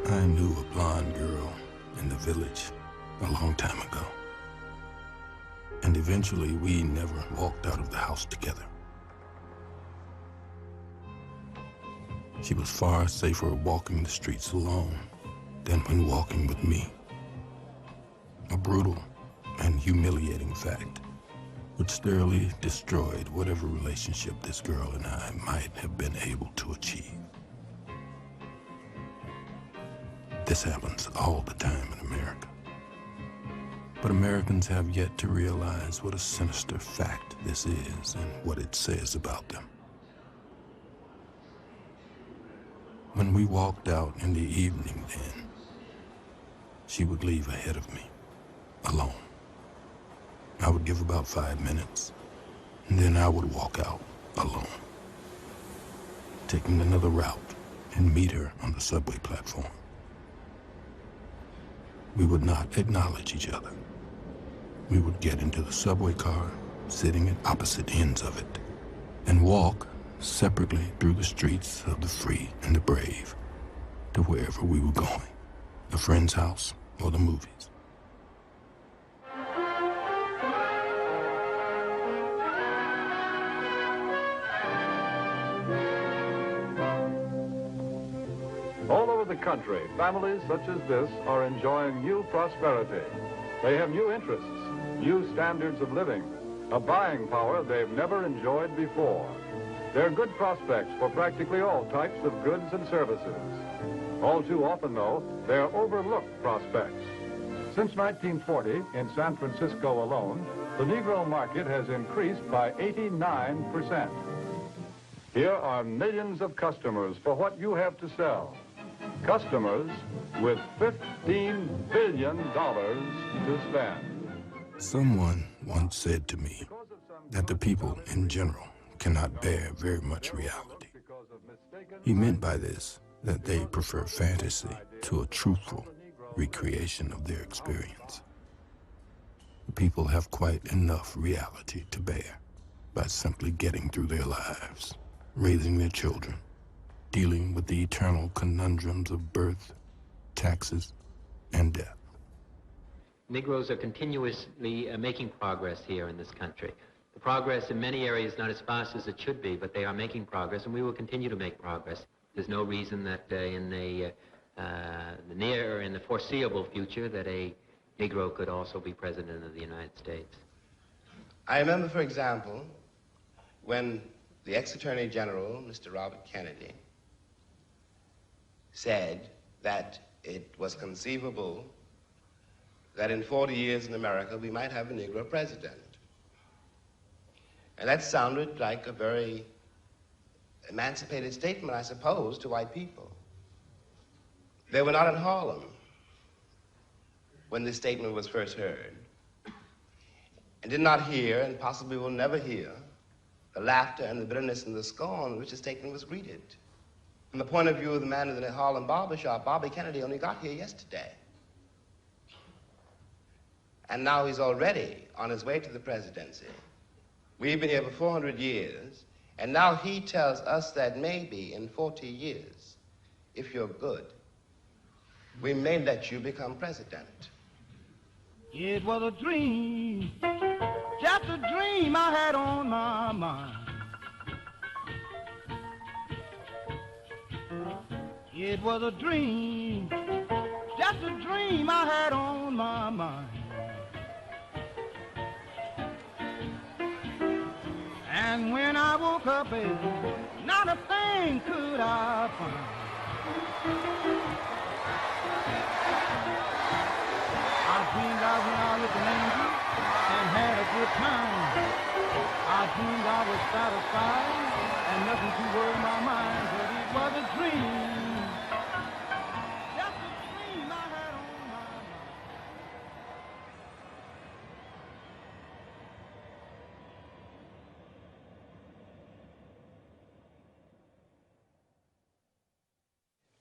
I knew a blonde girl in the village a long time ago. And eventually we never walked out of the house together. She was far safer walking the streets alone than when walking with me. A brutal and humiliating fact, which thoroughly destroyed whatever relationship this girl and I might have been able to achieve. This happens all the time in America. But Americans have yet to realize what a sinister fact this is and what it says about them. When we walked out in the evening then, she would leave ahead of me, alone. I would give about 5 minutes, and then I would walk out alone, taking another route and meet her on the subway platform. We would not acknowledge each other. We would get into the subway car, sitting at opposite ends of it, and walk separately through the streets of the free and the brave to wherever we were going, a friend's house or the movies. All over the country, families such as this are enjoying new prosperity. They have new interests, new standards of living, a buying power they've never enjoyed before. There are good prospects for practically all types of goods and services. All too often, though, they are overlooked prospects. Since 1940, in San Francisco alone, the Negro market has increased by 89%. Here are millions of customers for what you have to sell. Customers with $15 billion to spend. Someone once said to me that the people in general cannot bear very much reality. He meant by this that they prefer fantasy to a truthful recreation of their experience. People have quite enough reality to bear by simply getting through their lives, raising their children, dealing with the eternal conundrums of birth, taxes, and death. Negroes are continuously making progress here in this country. The progress in many areas not as fast as it should be, but they are making progress, and we will continue to make progress. There's no reason that in the near or in the foreseeable future that a Negro could also be president of the United States. I remember, for example, when the ex-Attorney General, Mr. Robert Kennedy, said that it was conceivable that in 40 years in America we might have a Negro president. And that sounded like a very emancipated statement, I suppose, to white people. They were not in Harlem when this statement was first heard, and did not hear, and possibly will never hear, the laughter and the bitterness and the scorn with which the statement was greeted. From the point of view of the man in the Harlem barbershop, Bobby Kennedy only got here yesterday. And now he's already on his way to the presidency. We've been here for 400 years, and now he tells us that maybe in 40 years, if you're good, we may let you become president. It was a dream, just a dream I had on my mind. It was a dream, just a dream I had on my mind. And when I woke up, baby, not a thing could I find. I dreamed I went out with an angel and had a good time. I dreamed I was satisfied and nothing to worry my mind, but it was a dream. Just a dream I had on my mind.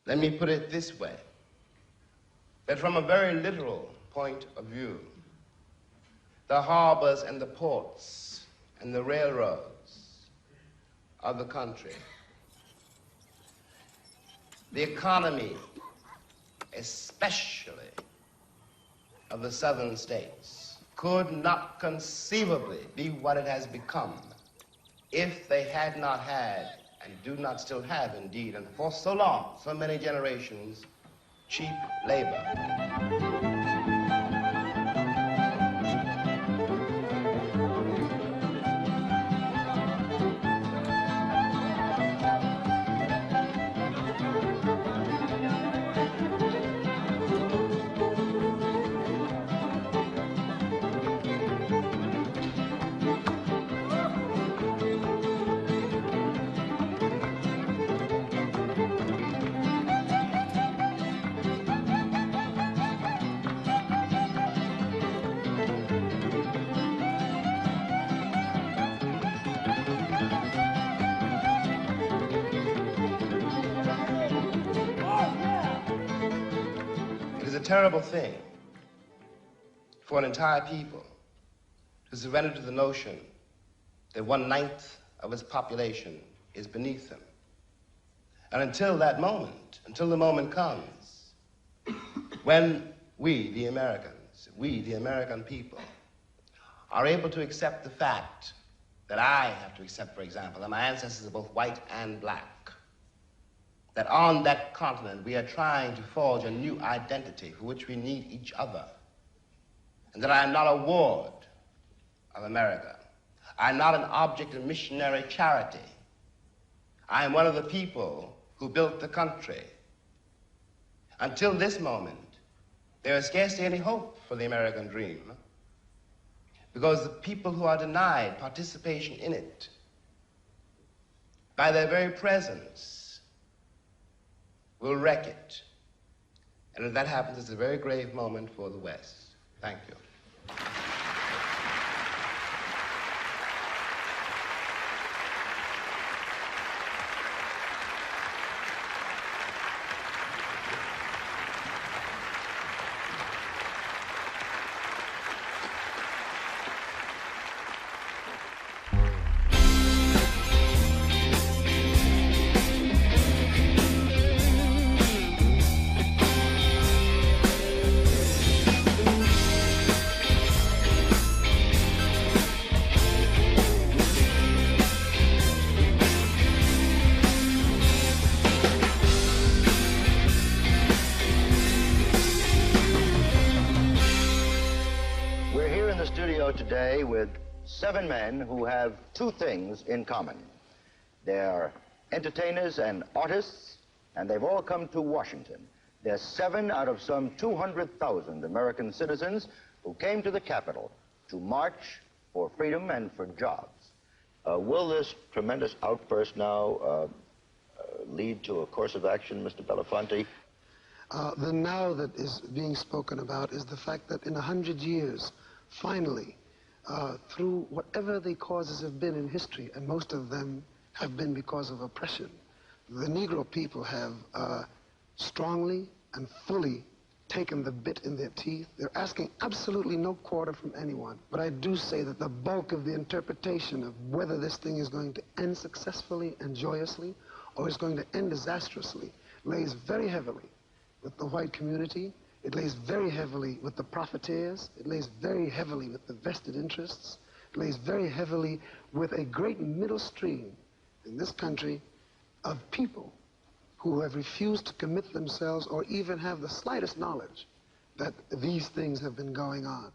Let me put it this way, that from a very literal point of view, the harbors and the ports and the railroads of the country, the economy, especially of the southern states, could not conceivably be what it has become if they had not had, and do not still have indeed, and for so long, so many generations, cheap labor. Terrible thing for an entire people to surrender to the notion that 1/9 of its population is beneath them. And until that moment, until the moment comes when we, the Americans, we, the American people, are able to accept the fact that I have to accept, for example, that my ancestors are both white and black, that on that continent we are trying to forge a new identity for which we need each other, and that I am not a ward of America. I am not an object of missionary charity. I am one of the people who built the country. Until this moment, there is scarcely any hope for the American dream, because the people who are denied participation in it, by their very presence, will wreck it. And if that happens, it's a very grave moment for the West. Thank you. Today with 7 men who have 2 things in common. They're entertainers and artists, and they've all come to Washington. They're 7 out of some 200,000 American citizens who came to the Capitol to march for freedom and for jobs. Will this tremendous outburst now lead to a course of action, Mr. Belafonte? The now that is being spoken about is the fact that in 100 years, finally, through whatever the causes have been in history, and most of them have been because of oppression, the Negro people have strongly and fully taken the bit in their teeth. They're asking absolutely no quarter from anyone. But I do say that the bulk of the interpretation of whether this thing is going to end successfully and joyously or is going to end disastrously lays very heavily with the white community. It lays very heavily with the profiteers. It lays very heavily with the vested interests. It lays very heavily with a great middle stream in this country of people who have refused to commit themselves or even have the slightest knowledge that these things have been going on.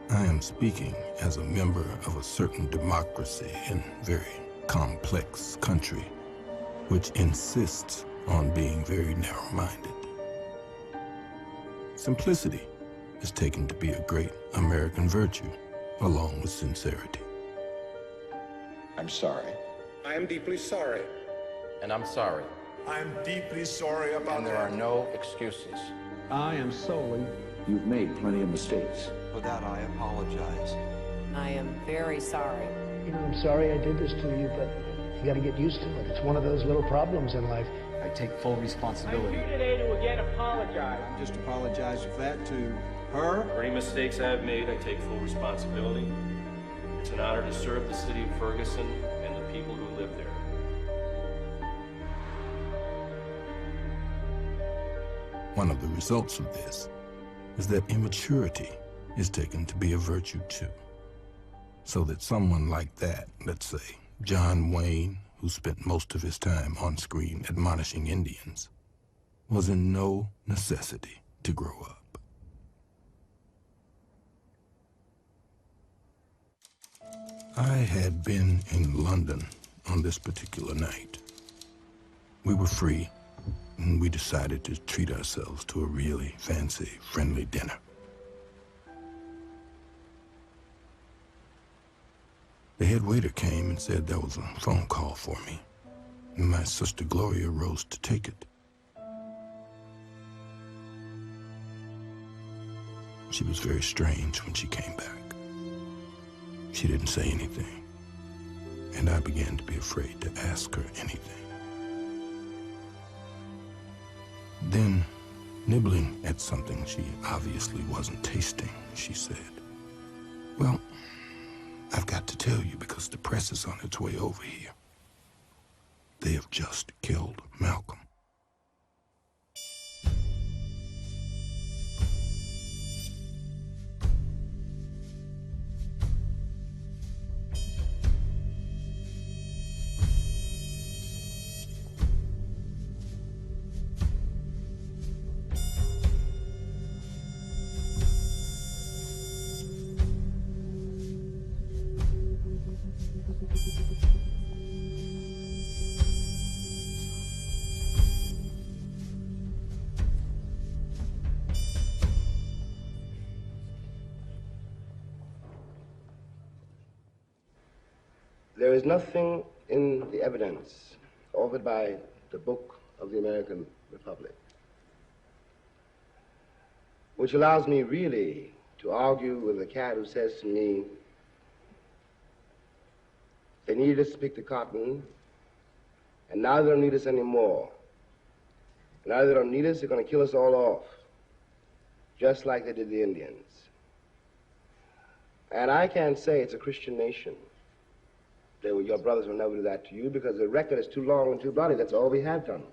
I am speaking as a member of a certain democracy in a very complex country which insists on being very narrow-minded. Simplicity is taken to be a great American virtue, along with sincerity. I'm sorry. I am deeply sorry. And I'm sorry. I'm deeply sorry about And there are no excuses. I am sorry. You've made plenty of mistakes. For that, I apologize. I am very sorry. You know, I'm sorry I did this to you, but you got to get used to it. It's one of those little problems in life. I take full responsibility. I'm here today to again apologize. Just apologize for that to her. For any mistakes I have made, I take full responsibility. It's an honor to serve the city of Ferguson and the people who live there. One of the results of this is that immaturity is taken to be a virtue too. So that someone like that, let's say John Wayne, who spent most of his time on screen admonishing Indians, was in no necessity to grow up. I had been in London on this particular night. We were free, and we decided to treat ourselves to a really fancy, friendly dinner. The head waiter came and said there was a phone call for me, and my sister Gloria rose to take it. She was very strange when she came back. She didn't say anything, and I began to be afraid to ask her anything. Then, nibbling at something she obviously wasn't tasting, she said, "Well, I've got to tell you because the press is on its way over here. They have just killed Malcolm." There is nothing in the evidence offered by the book of the American Republic which allows me really to argue with a cat who says to me, they needed us to pick the cotton, and now they don't need us anymore. Now they don't need us, they're going to kill us all off, just like they did the Indians. And I can't say it's a Christian nation. Your brothers will never do that to you because the record is too long and too bloody. That's all we have done.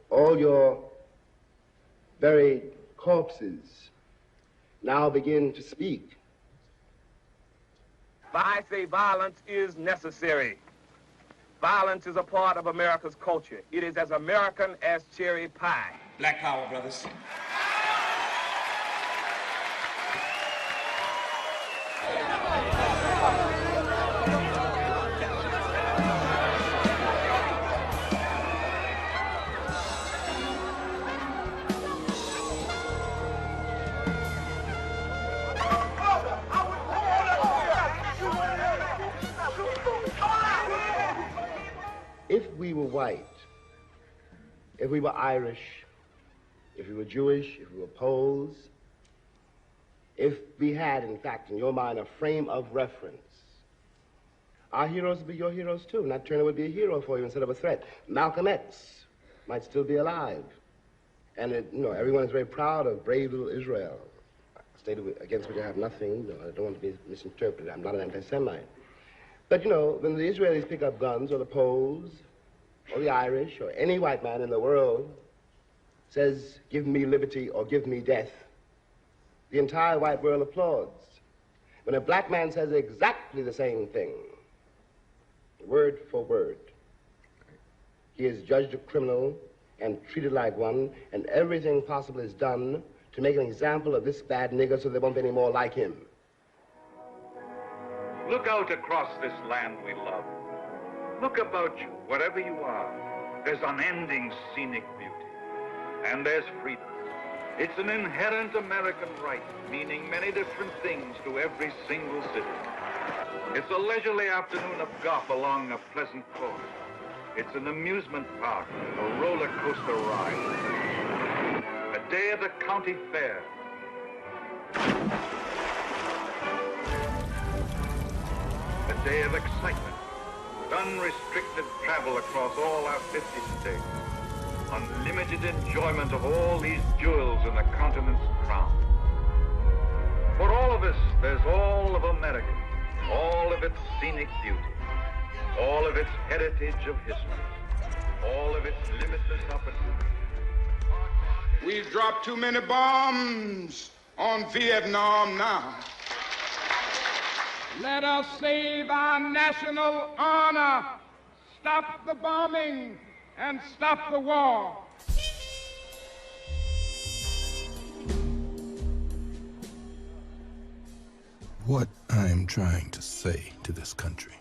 All your buried corpses now begin to speak. I say violence is necessary. Violence is a part of America's culture. It is as American as cherry pie. Black power, brothers. If we were white, if we were Irish, if we were Jewish, if we were Poles, if we had, in fact, in your mind, a frame of reference, our heroes would be your heroes too. Nat Turner would be a hero for you instead of a threat. Malcolm X might still be alive. And, everyone is very proud of brave little Israel, a state against which I have nothing. I don't want to be misinterpreted. I'm not an anti-Semite. But, when the Israelis pick up guns, or the Poles, or the Irish, or any white man in the world, says, give me liberty or give me death, the entire white world applauds. When a black man says exactly the same thing, word for word, he is judged a criminal and treated like one, and everything possible is done to make an example of this bad nigger so there won't be any more like him. Look out across this land we love. Look about you, wherever you are. There's unending scenic beauty. And there's freedom. It's an inherent American right, meaning many different things to every single citizen. It's a leisurely afternoon of golf along a pleasant coast. It's an amusement park, a roller coaster ride. A day at the county fair. A day of excitement, with unrestricted travel across all our 50 states. Unlimited enjoyment of all these jewels in the continent's crown. For all of us, there's all of America, all of its scenic beauty, all of its heritage of history, all of its limitless opportunities. We've dropped too many bombs on Vietnam now. Let us save our national honor. Stop the bombing and stop the war. What I'm trying to say to this country,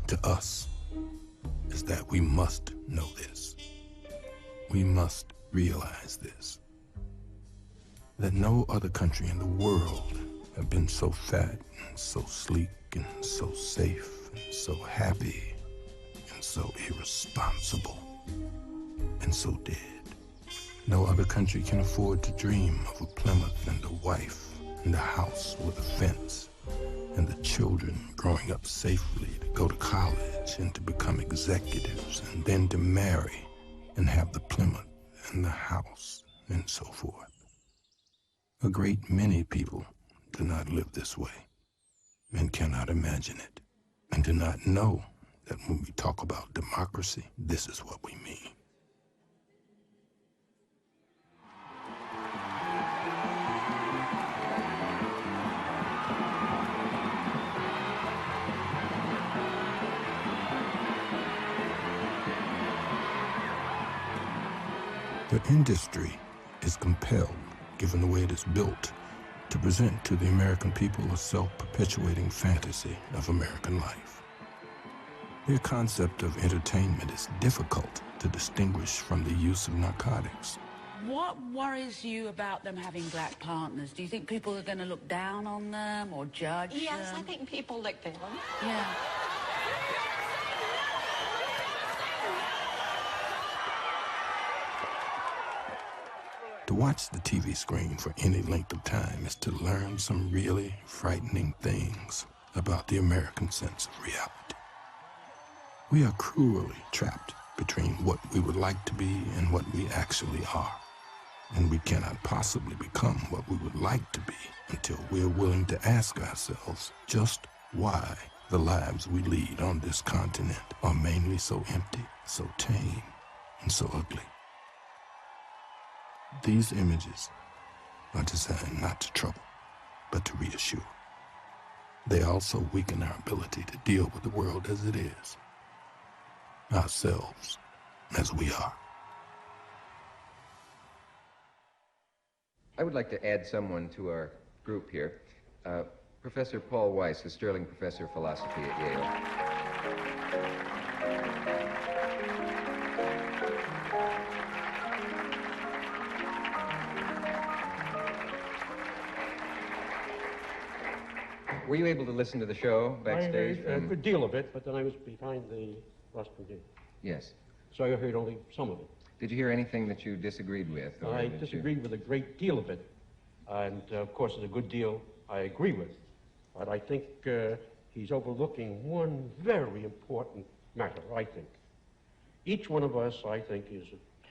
to us, is that we must know this. We must realize this. That no other country in the world have been so fat and so sleek and so safe and so happy and so irresponsible and so dead. No other country can afford to dream of a Plymouth and a wife and a house with a fence and the children growing up safely to go to college and to become executives and then to marry and have the Plymouth and the house and so forth. A great many people do not live this way and cannot imagine it and do not know that when we talk about democracy, this is what we mean. The industry is compelled, given the way it is built, to present to the American people a self-perpetuating fantasy of American life. Their concept of entertainment is difficult to distinguish from the use of narcotics. What worries you about them having black partners? Do you think people are going to look down on them or judge them? Yes, I think people look down. Yeah. To watch the TV screen for any length of time is to learn some really frightening things about the American sense of reality. We are cruelly trapped between what we would like to be and what we actually are. And we cannot possibly become what we would like to be until we're willing to ask ourselves just why the lives we lead on this continent are mainly so empty, so tame, and so ugly. These images are designed not to trouble, but to reassure. They also weaken our ability to deal with the world as it is, ourselves as we are. I would like to add someone to our group here. Professor Paul Weiss, a Sterling Professor of Philosophy at Yale. Were you able to listen to the show backstage? I heard a good deal of it, but then I was behind the rostrum gate. Yes. So I heard only some of it. Did you hear anything that you disagreed with? I disagreed with a great deal of it. And, of course, there's a good deal I agree with. But I think he's overlooking one very important matter, I think. Each one of us, I think, is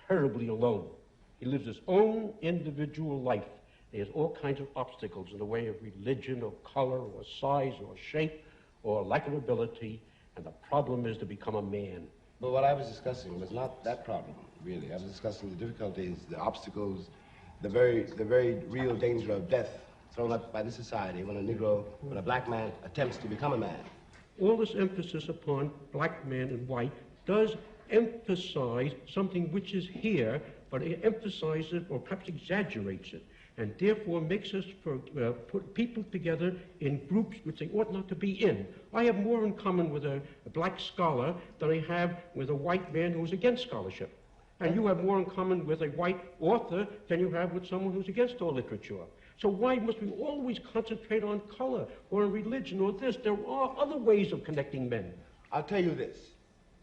terribly alone. He lives his own individual life. There's all kinds of obstacles in the way of religion or color or size or shape or lack of ability, and the problem is to become a man. But what I was discussing was not that problem. really. I was discussing the difficulties, the obstacles, the very real danger of death thrown up by this society when a black man attempts to become a man. All this emphasis upon black man and white does emphasize something which is here, but it emphasizes or perhaps exaggerates it, and therefore makes us put people together in groups which they ought not to be in. I have more in common with a black scholar than I have with a white man who's against scholarship. And you have more in common with a white author than you have with someone who's against all literature. So why must we always concentrate on color or on religion or this? There are other ways of connecting men. I'll tell you this.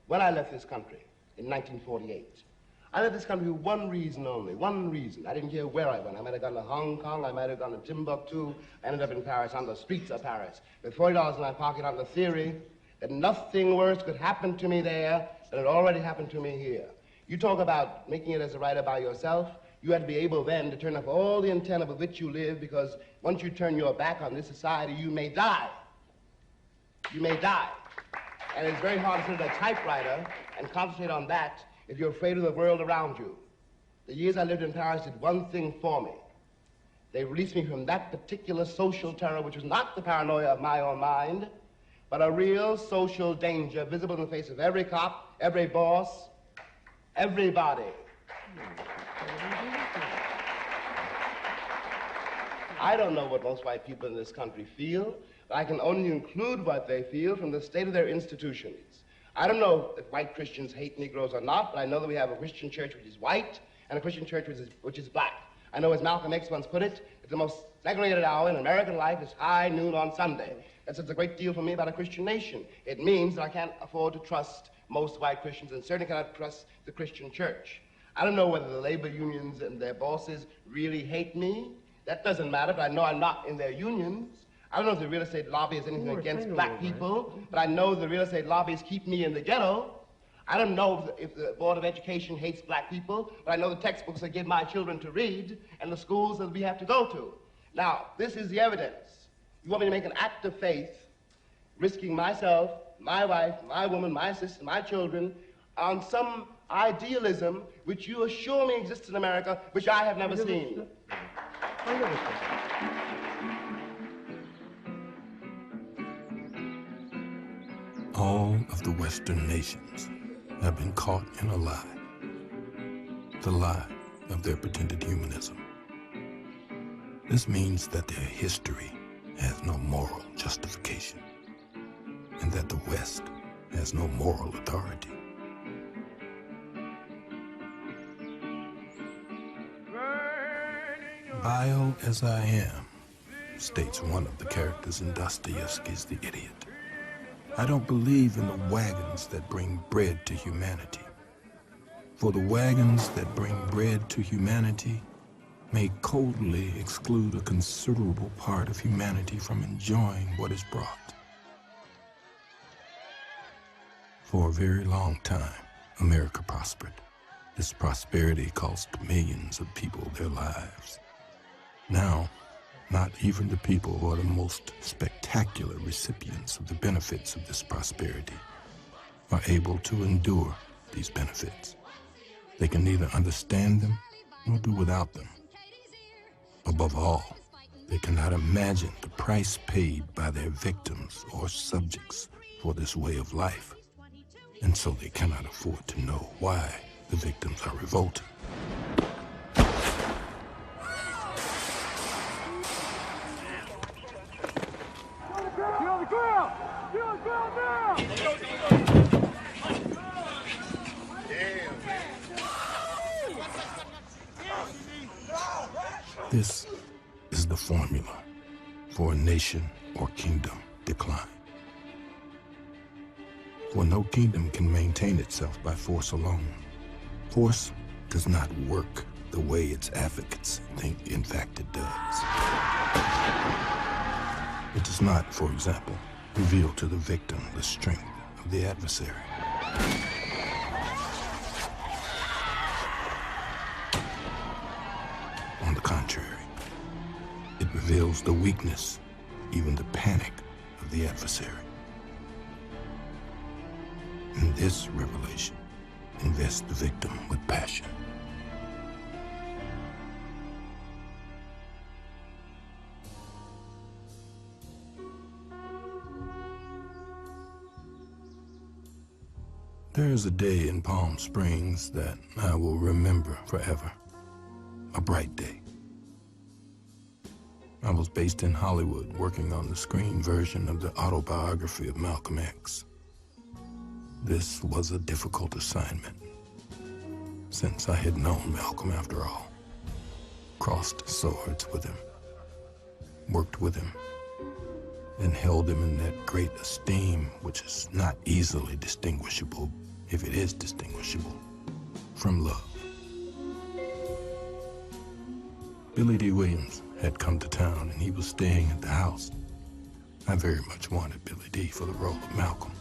When I left this country in 1948, I left this country for one reason only, one reason. I didn't care where I went. I might have gone to Hong Kong, I might have gone to Timbuktu, I ended up in Paris, on the streets of Paris, with $40 in my pocket on the theory that nothing worse could happen to me there than had already happened to me here. You talk about making it as a writer by yourself. You had to be able then to turn off all the antenna with which you live, because once you turn your back on this society, you may die. You may die. And it's very hard to sit at a typewriter and concentrate on that if you're afraid of the world around you. The years I lived in Paris did one thing for me. They released me from that particular social terror, which was not the paranoia of my own mind, but a real social danger visible in the face of every cop, every boss, everybody. I don't know what most white people in this country feel, but I can only include what they feel from the state of their institutions. I don't know if white Christians hate Negroes or not, but I know that we have a Christian church which is white and a Christian church which is black. I know, as Malcolm X once put it, that the most segregated hour in American life is high noon on Sunday. That says a great deal for me about a Christian nation. It means that I can't afford to trust most white Christians and certainly cannot trust the Christian church. I don't know whether the labor unions and their bosses really hate me. That doesn't matter, but I know I'm not in their unions. I don't know if the real estate lobby is anything against black people, but I know the real estate lobbies keep me in the ghetto. I don't know if the Board of Education hates black people, but I know the textbooks I give my children to read and the schools that we have to go to. Now, this is the evidence. You want me to make an act of faith, risking myself, my wife, my woman, my sister, my children, on some idealism which you assure me exists in America, which I have never seen. All of the Western nations have been caught in a lie, the lie of their pretended humanism. This means that their history has no moral justification, and that the West has no moral authority. Vile as I am, states one of the characters in Dostoevsky's The Idiot, I don't believe in the wagons that bring bread to humanity. For the wagons that bring bread to humanity may coldly exclude a considerable part of humanity from enjoying what is brought. For a very long time, America prospered. This prosperity cost millions of people their lives. Now, not even the people who are the most spectacular recipients of the benefits of this prosperity are able to endure these benefits. They can neither understand them nor do without them. Above all, they cannot imagine the price paid by their victims or subjects for this way of life, and so they cannot afford to know why the victims are revolting. This is the formula for a nation or kingdom decline. For no kingdom can maintain itself by force alone. Force does not work the way its advocates think in fact it does. It does not, for example, reveal to the victim the strength of the adversary. On the contrary, it reveals the weakness, even the panic of the adversary. And this revelation invest the victim with passion. There is a day in Palm Springs that I will remember forever. A bright day. I was based in Hollywood, working on the screen version of the autobiography of Malcolm X. This was a difficult assignment, since I had known Malcolm after all, crossed swords with him, worked with him, and held him in that great esteem which is not easily distinguishable, if it is distinguishable, from love. Billy D. Williams had come to town and he was staying at the house. I very much wanted Billy D. for the role of Malcolm.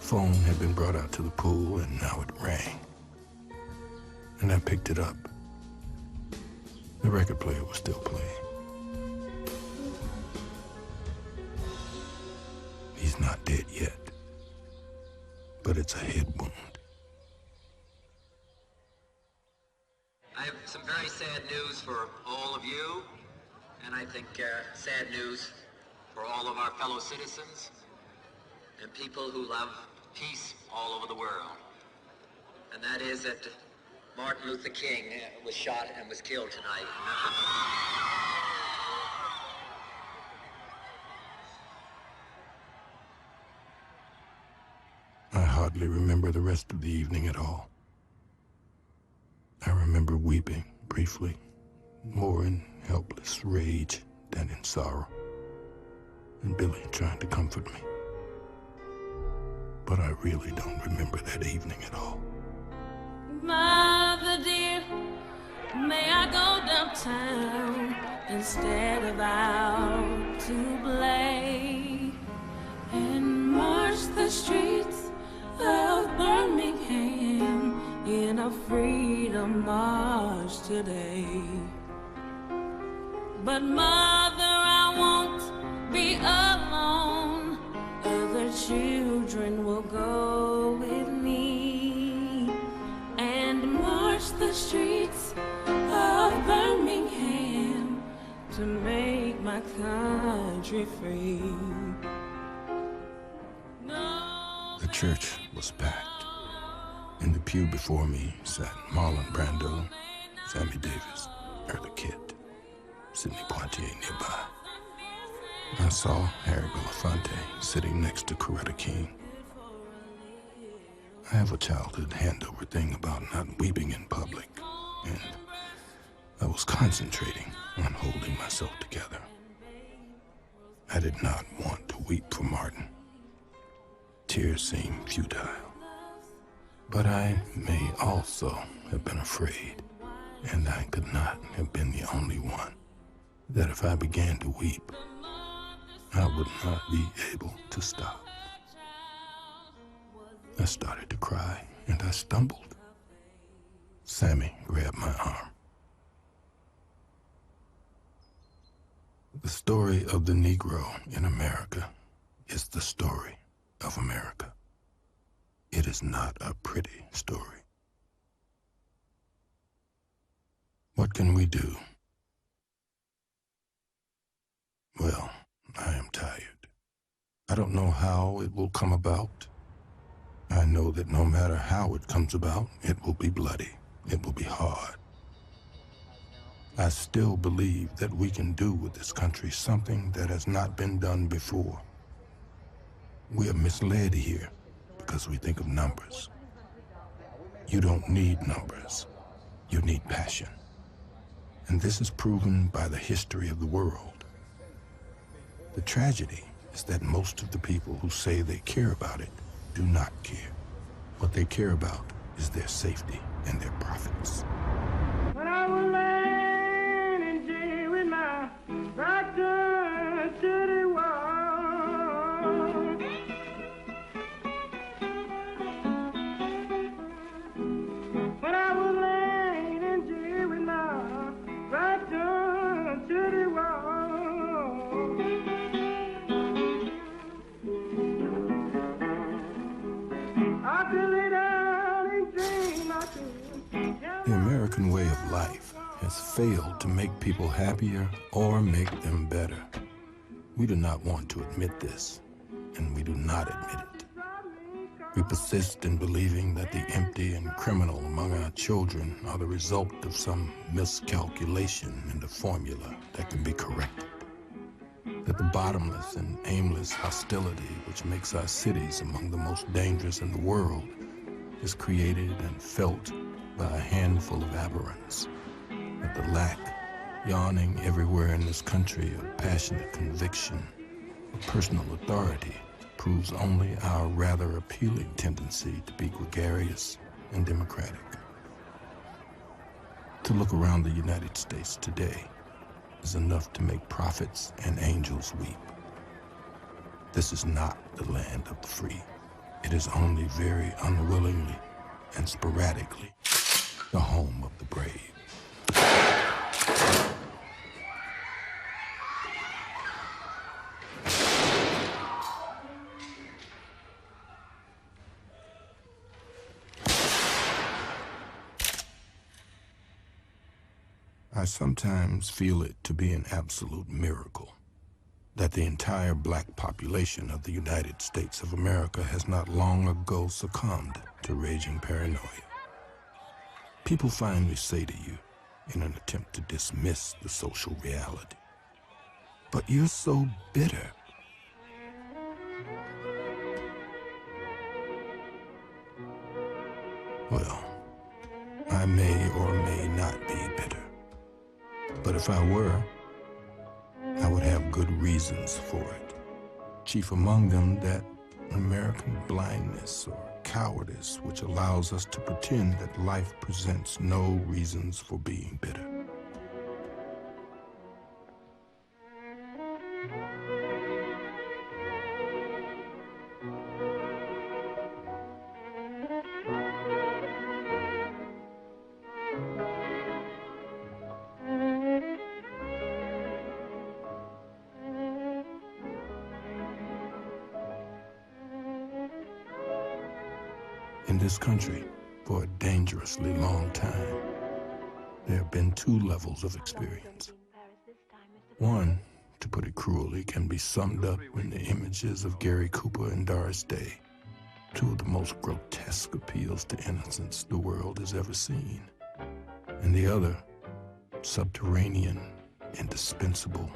Phone had been brought out to the pool and now it rang. And I picked it up. The record player was still playing. He's not dead yet, but it's a head wound. I have some very sad news for all of you, and I think sad news for all of our fellow citizens and people who love peace all over the world. And that is that Martin Luther King was shot and was killed tonight. I hardly remember the rest of the evening at all. I remember weeping briefly, more in helpless rage than in sorrow, and Billy trying to comfort me. But I really don't remember that evening at all. Mother dear, may I go downtown instead of out to play and march the streets of Birmingham in a freedom march today? But mother, I won't be alone. Other children will go with me and march the streets of Birmingham to make my country free. The church was packed. In the pew before me sat Marlon Brando, Sammy Davis, Eartha Kitt, Sidney Poitier nearby. I saw Harry Belafonte sitting next to Coretta King. I have a childhood handover thing about not weeping in public, and I was concentrating on holding myself together. I did not want to weep for Martin. Tears seemed futile. But I may also have been afraid, and I could not have been the only one, that if I began to weep, I would not be able to stop. I started to cry, and I stumbled. Sammy grabbed my arm. The story of the Negro in America is the story of America. It is not a pretty story. What can we do? Well, I am tired. I don't know how it will come about. I know that no matter how it comes about, it will be bloody. It will be hard. I still believe that we can do with this country something that has not been done before. We are misled here because we think of numbers. You don't need numbers. You need passion. And this is proven by the history of the world. The tragedy is that most of the people who say they care about it do not care. What they care about is their safety and their profits. When I was laying in jail with my back to the wall, when I was laying in jail with my back to the wall, of life has failed to make people happier or make them better. We do not want to admit this, and we do not admit it. We persist in believing that the empty and criminal among our children are the result of some miscalculation in the formula that can be corrected. That the bottomless and aimless hostility which makes our cities among the most dangerous in the world is created and felt by a handful of aberrants. That the lack yawning everywhere in this country of passionate conviction, of personal authority, proves only our rather appealing tendency to be gregarious and democratic. To look around the United States today is enough to make prophets and angels weep. This is not the land of the free. It is only very unwillingly and sporadically the home of the brave. I sometimes feel it to be an absolute miracle that the entire black population of the United States of America has not long ago succumbed to raging paranoia. People finally say to you, in an attempt to dismiss the social reality, "But you're so bitter." Well, I may or may not be bitter. But if I were, I would have good reasons for it. Chief among them, that American blindness or cowardice which allows us to pretend that life presents no reasons for being bitter. In this country, for a dangerously long time, there have been two levels of experience. One, to put it cruelly, can be summed up in the images of Gary Cooper and Doris Day, two of the most grotesque appeals to innocence the world has ever seen. And the other, subterranean, indispensable,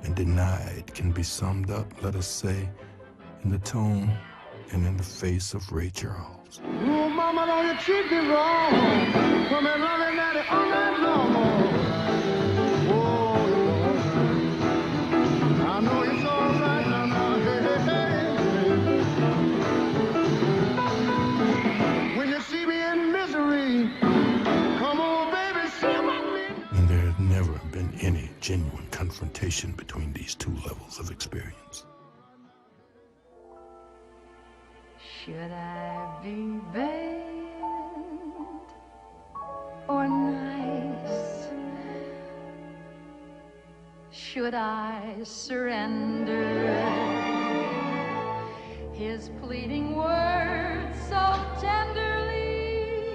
and denied, can be summed up, let us say, in the tone and in the face of Ray Charles. Oh, mama, don't you treat me wrong. Come and loving at it all night long. Oh, Lord. I know it's all right now. Hey. When you see me in misery, come on, baby, see about me. And there has never been any genuine confrontation between these two levels of experience. Should I be bad or nice? Should I surrender his pleading words so tenderly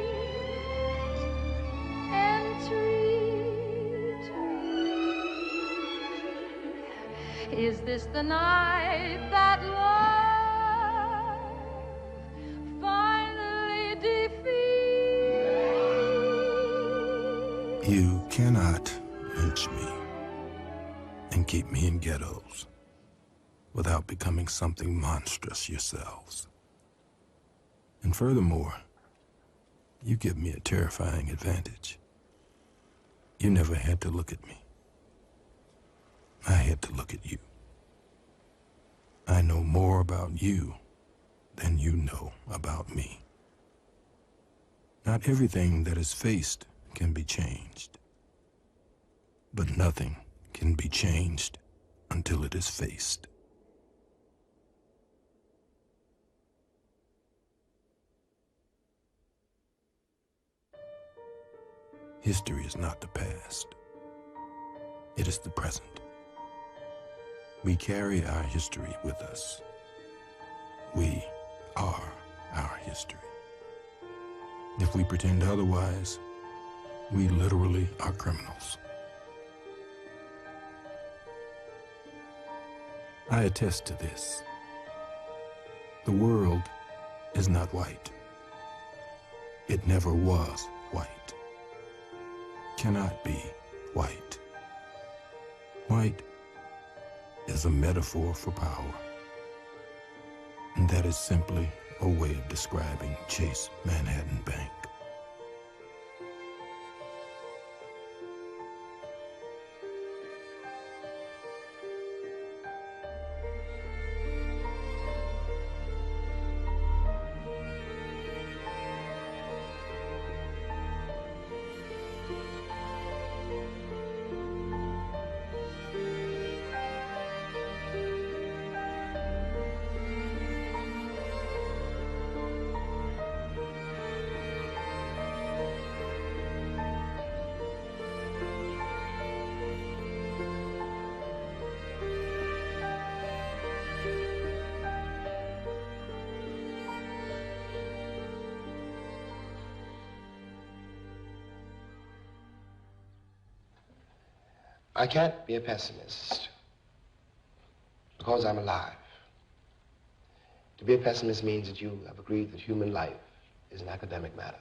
entreat me? Is this the night that love You cannot lynch me and keep me in ghettos without becoming something monstrous yourselves. And furthermore, you give me a terrifying advantage. You never had to look at me. I had to look at you. I know more about you than you know about me. Not everything that is faced can be changed, but nothing can be changed until it is faced. History is not the past. It is the present. We carry our history with us. We are our history. If we pretend otherwise, we literally are criminals. I attest to this. The world is not white. It never was white. Cannot be white. White is a metaphor for power. And that is simply a way of describing Chase Manhattan Bank. I can't be a pessimist because I'm alive. To be a pessimist means that you have agreed that human life is an academic matter.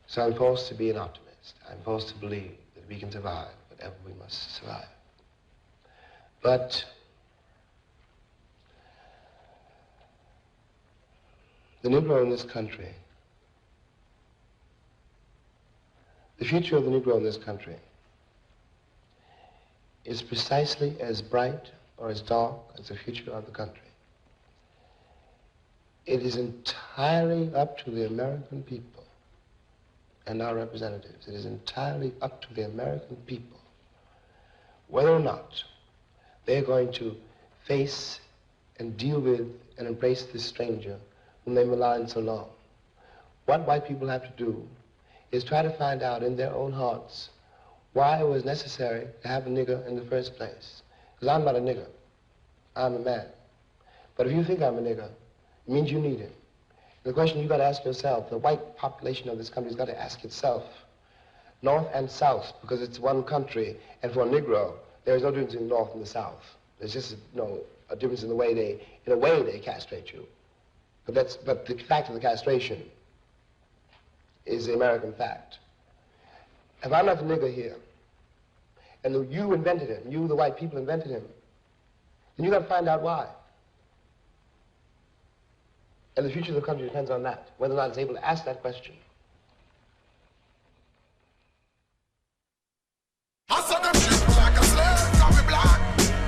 So I'm forced to be an optimist. I'm forced to believe that we can survive whatever we must survive. But the Negro in this country, the future of the Negro in this country is precisely as bright or as dark as the future of the country. It is entirely up to the American people and our representatives. It is entirely up to the American people whether or not they're going to face and deal with and embrace this stranger whom they maligned so long. What white people have to do is try to find out in their own hearts why it was necessary to have a nigger in the first place. Because I'm not a nigger. I'm a man. But if you think I'm a nigger, it means you need him. The question you've got to ask yourself, the white population of this country has got to ask itself, north and south, because it's one country, and for a Negro, there is no difference in the north and the south. There's just a difference in the way they castrate you. But the fact of the castration is the American fact. If I'm not the nigger here, and you invented him, you, the white people, invented him, then you got to find out why. And the future of the country depends on that, whether or not it's able to ask that question. I saw them shit like a slave, got me black.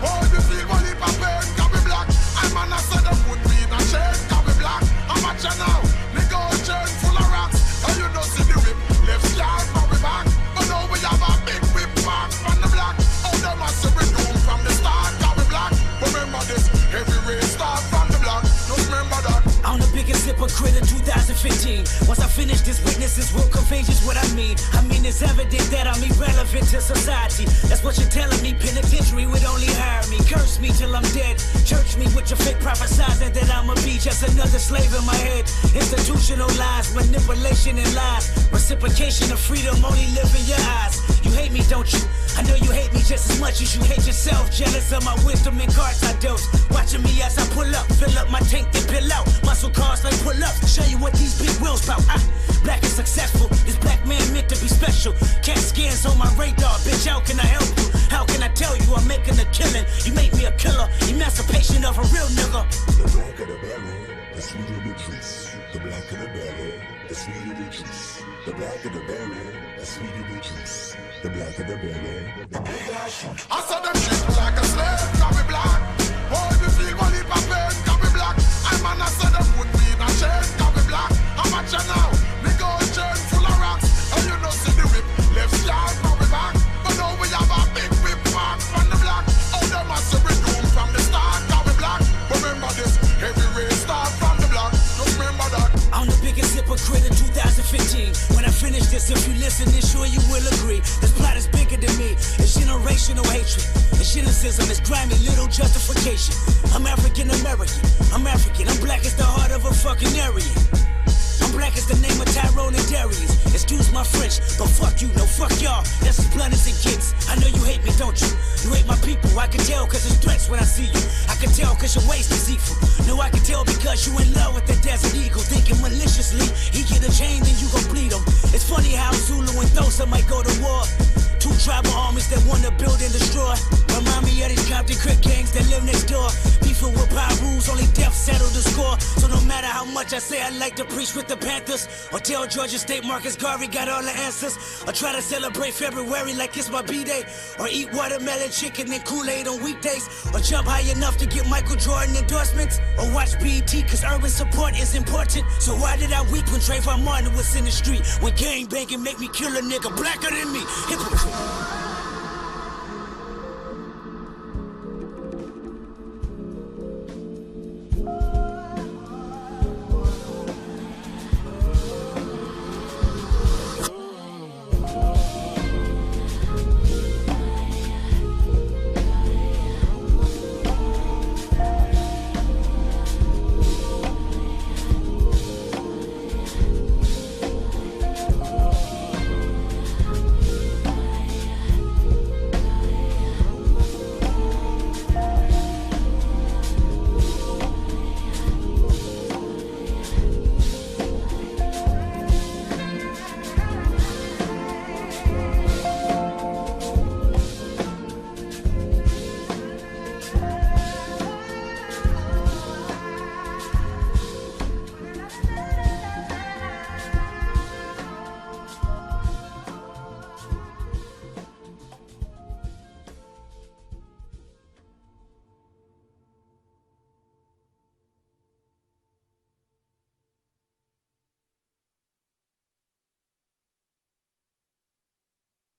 Oh, you feel one heap of pain, got me black. I'm an I said them put me in a chain, got me black. I'm a chain now, nigga a chain full of rocks. And you don't see the whip, left slide from me back. But now we have a big whip back from the block. Oh, them a say we doom from the start, got me black. Remember this, every race start from the block. Just remember that. I'm the biggest hypocrite in 2015. Once I finish this, witnesses will convey just what I mean. It's evident that I'm irrelevant to society. That's what you're telling me. Penitentiary would only hire me. Curse me till I'm dead. Church me with your fake prophesizing that I'ma be just another slave in my head. Institutional lies, manipulation and lies. Reciprocation of freedom only live in your eyes. You hate me, don't you? I know you hate me just as much as you hate yourself. Jealous of my wisdom and cards I dose. Watching me as I pull up, fill up my tank and pill out. Muscle cars like pull up. Show you what these big wheels bout. Black and successful. This black man meant to be special. Cat scans on my radar. Bitch, how can I help you? How can I tell you I'm making a killing? You make me a killer. Emancipation of a real nigga. The blacker the belly, the sweeter the juice. The blacker the belly, the sweeter the juice. The blacker the belly, the sweeter the juice. The blacker the belly, the bigger I shoot. I saw them shit like a slave, got me black. Oh, if you feel one heap of pain, got me black. I'm an I said them put me in a chain, got me black. I'm a chain now, nigga a chain full of rocks. And you don't see the whip, left slide from me back. But now we have a big whip back from the block. Oh, them a say we doom from the start, got me black. Remember this, every race start from the block. Just remember that. I'm the biggest hypocrite in 2015. When I finish this, if you listen, then sure you will agree. This plot is bigger than me. It's generational hatred. It's cynicism. It's grimy, little justification. I'm African American. I'm African. I'm black as the heart of a fucking Aryan. I'm black as the name of Tyrone and Darius. Excuse my French, but fuck you, no fuck y'all. That's as blunt as it gets. I know you hate me, don't you? You hate my people, I can tell cause it's threats when I see you. I can tell cause your waist deceitful. No, I can tell because you in love with the desert eagle. Thinking maliciously, he get a chain then you gon' bleed him. It's funny how Zulu and Xhosa might go to war. Two tribal armies that wanna build and destroy. Remind me of these Compton Crip gangs that live next door. Beefing with power rules, only death settle the score. So no matter how much I say I like to preach with the Panthers, or tell Georgia State Marcus Garvey got all the answers, or try to celebrate February like it's my B-Day, or eat watermelon chicken and Kool-Aid on weekdays, or jump high enough to get Michael Jordan endorsements, or watch BET cause urban support is important. So why did I weep when Trayvon Martin was in the street? When gang banging make me kill a nigga blacker than me? Hypocrite.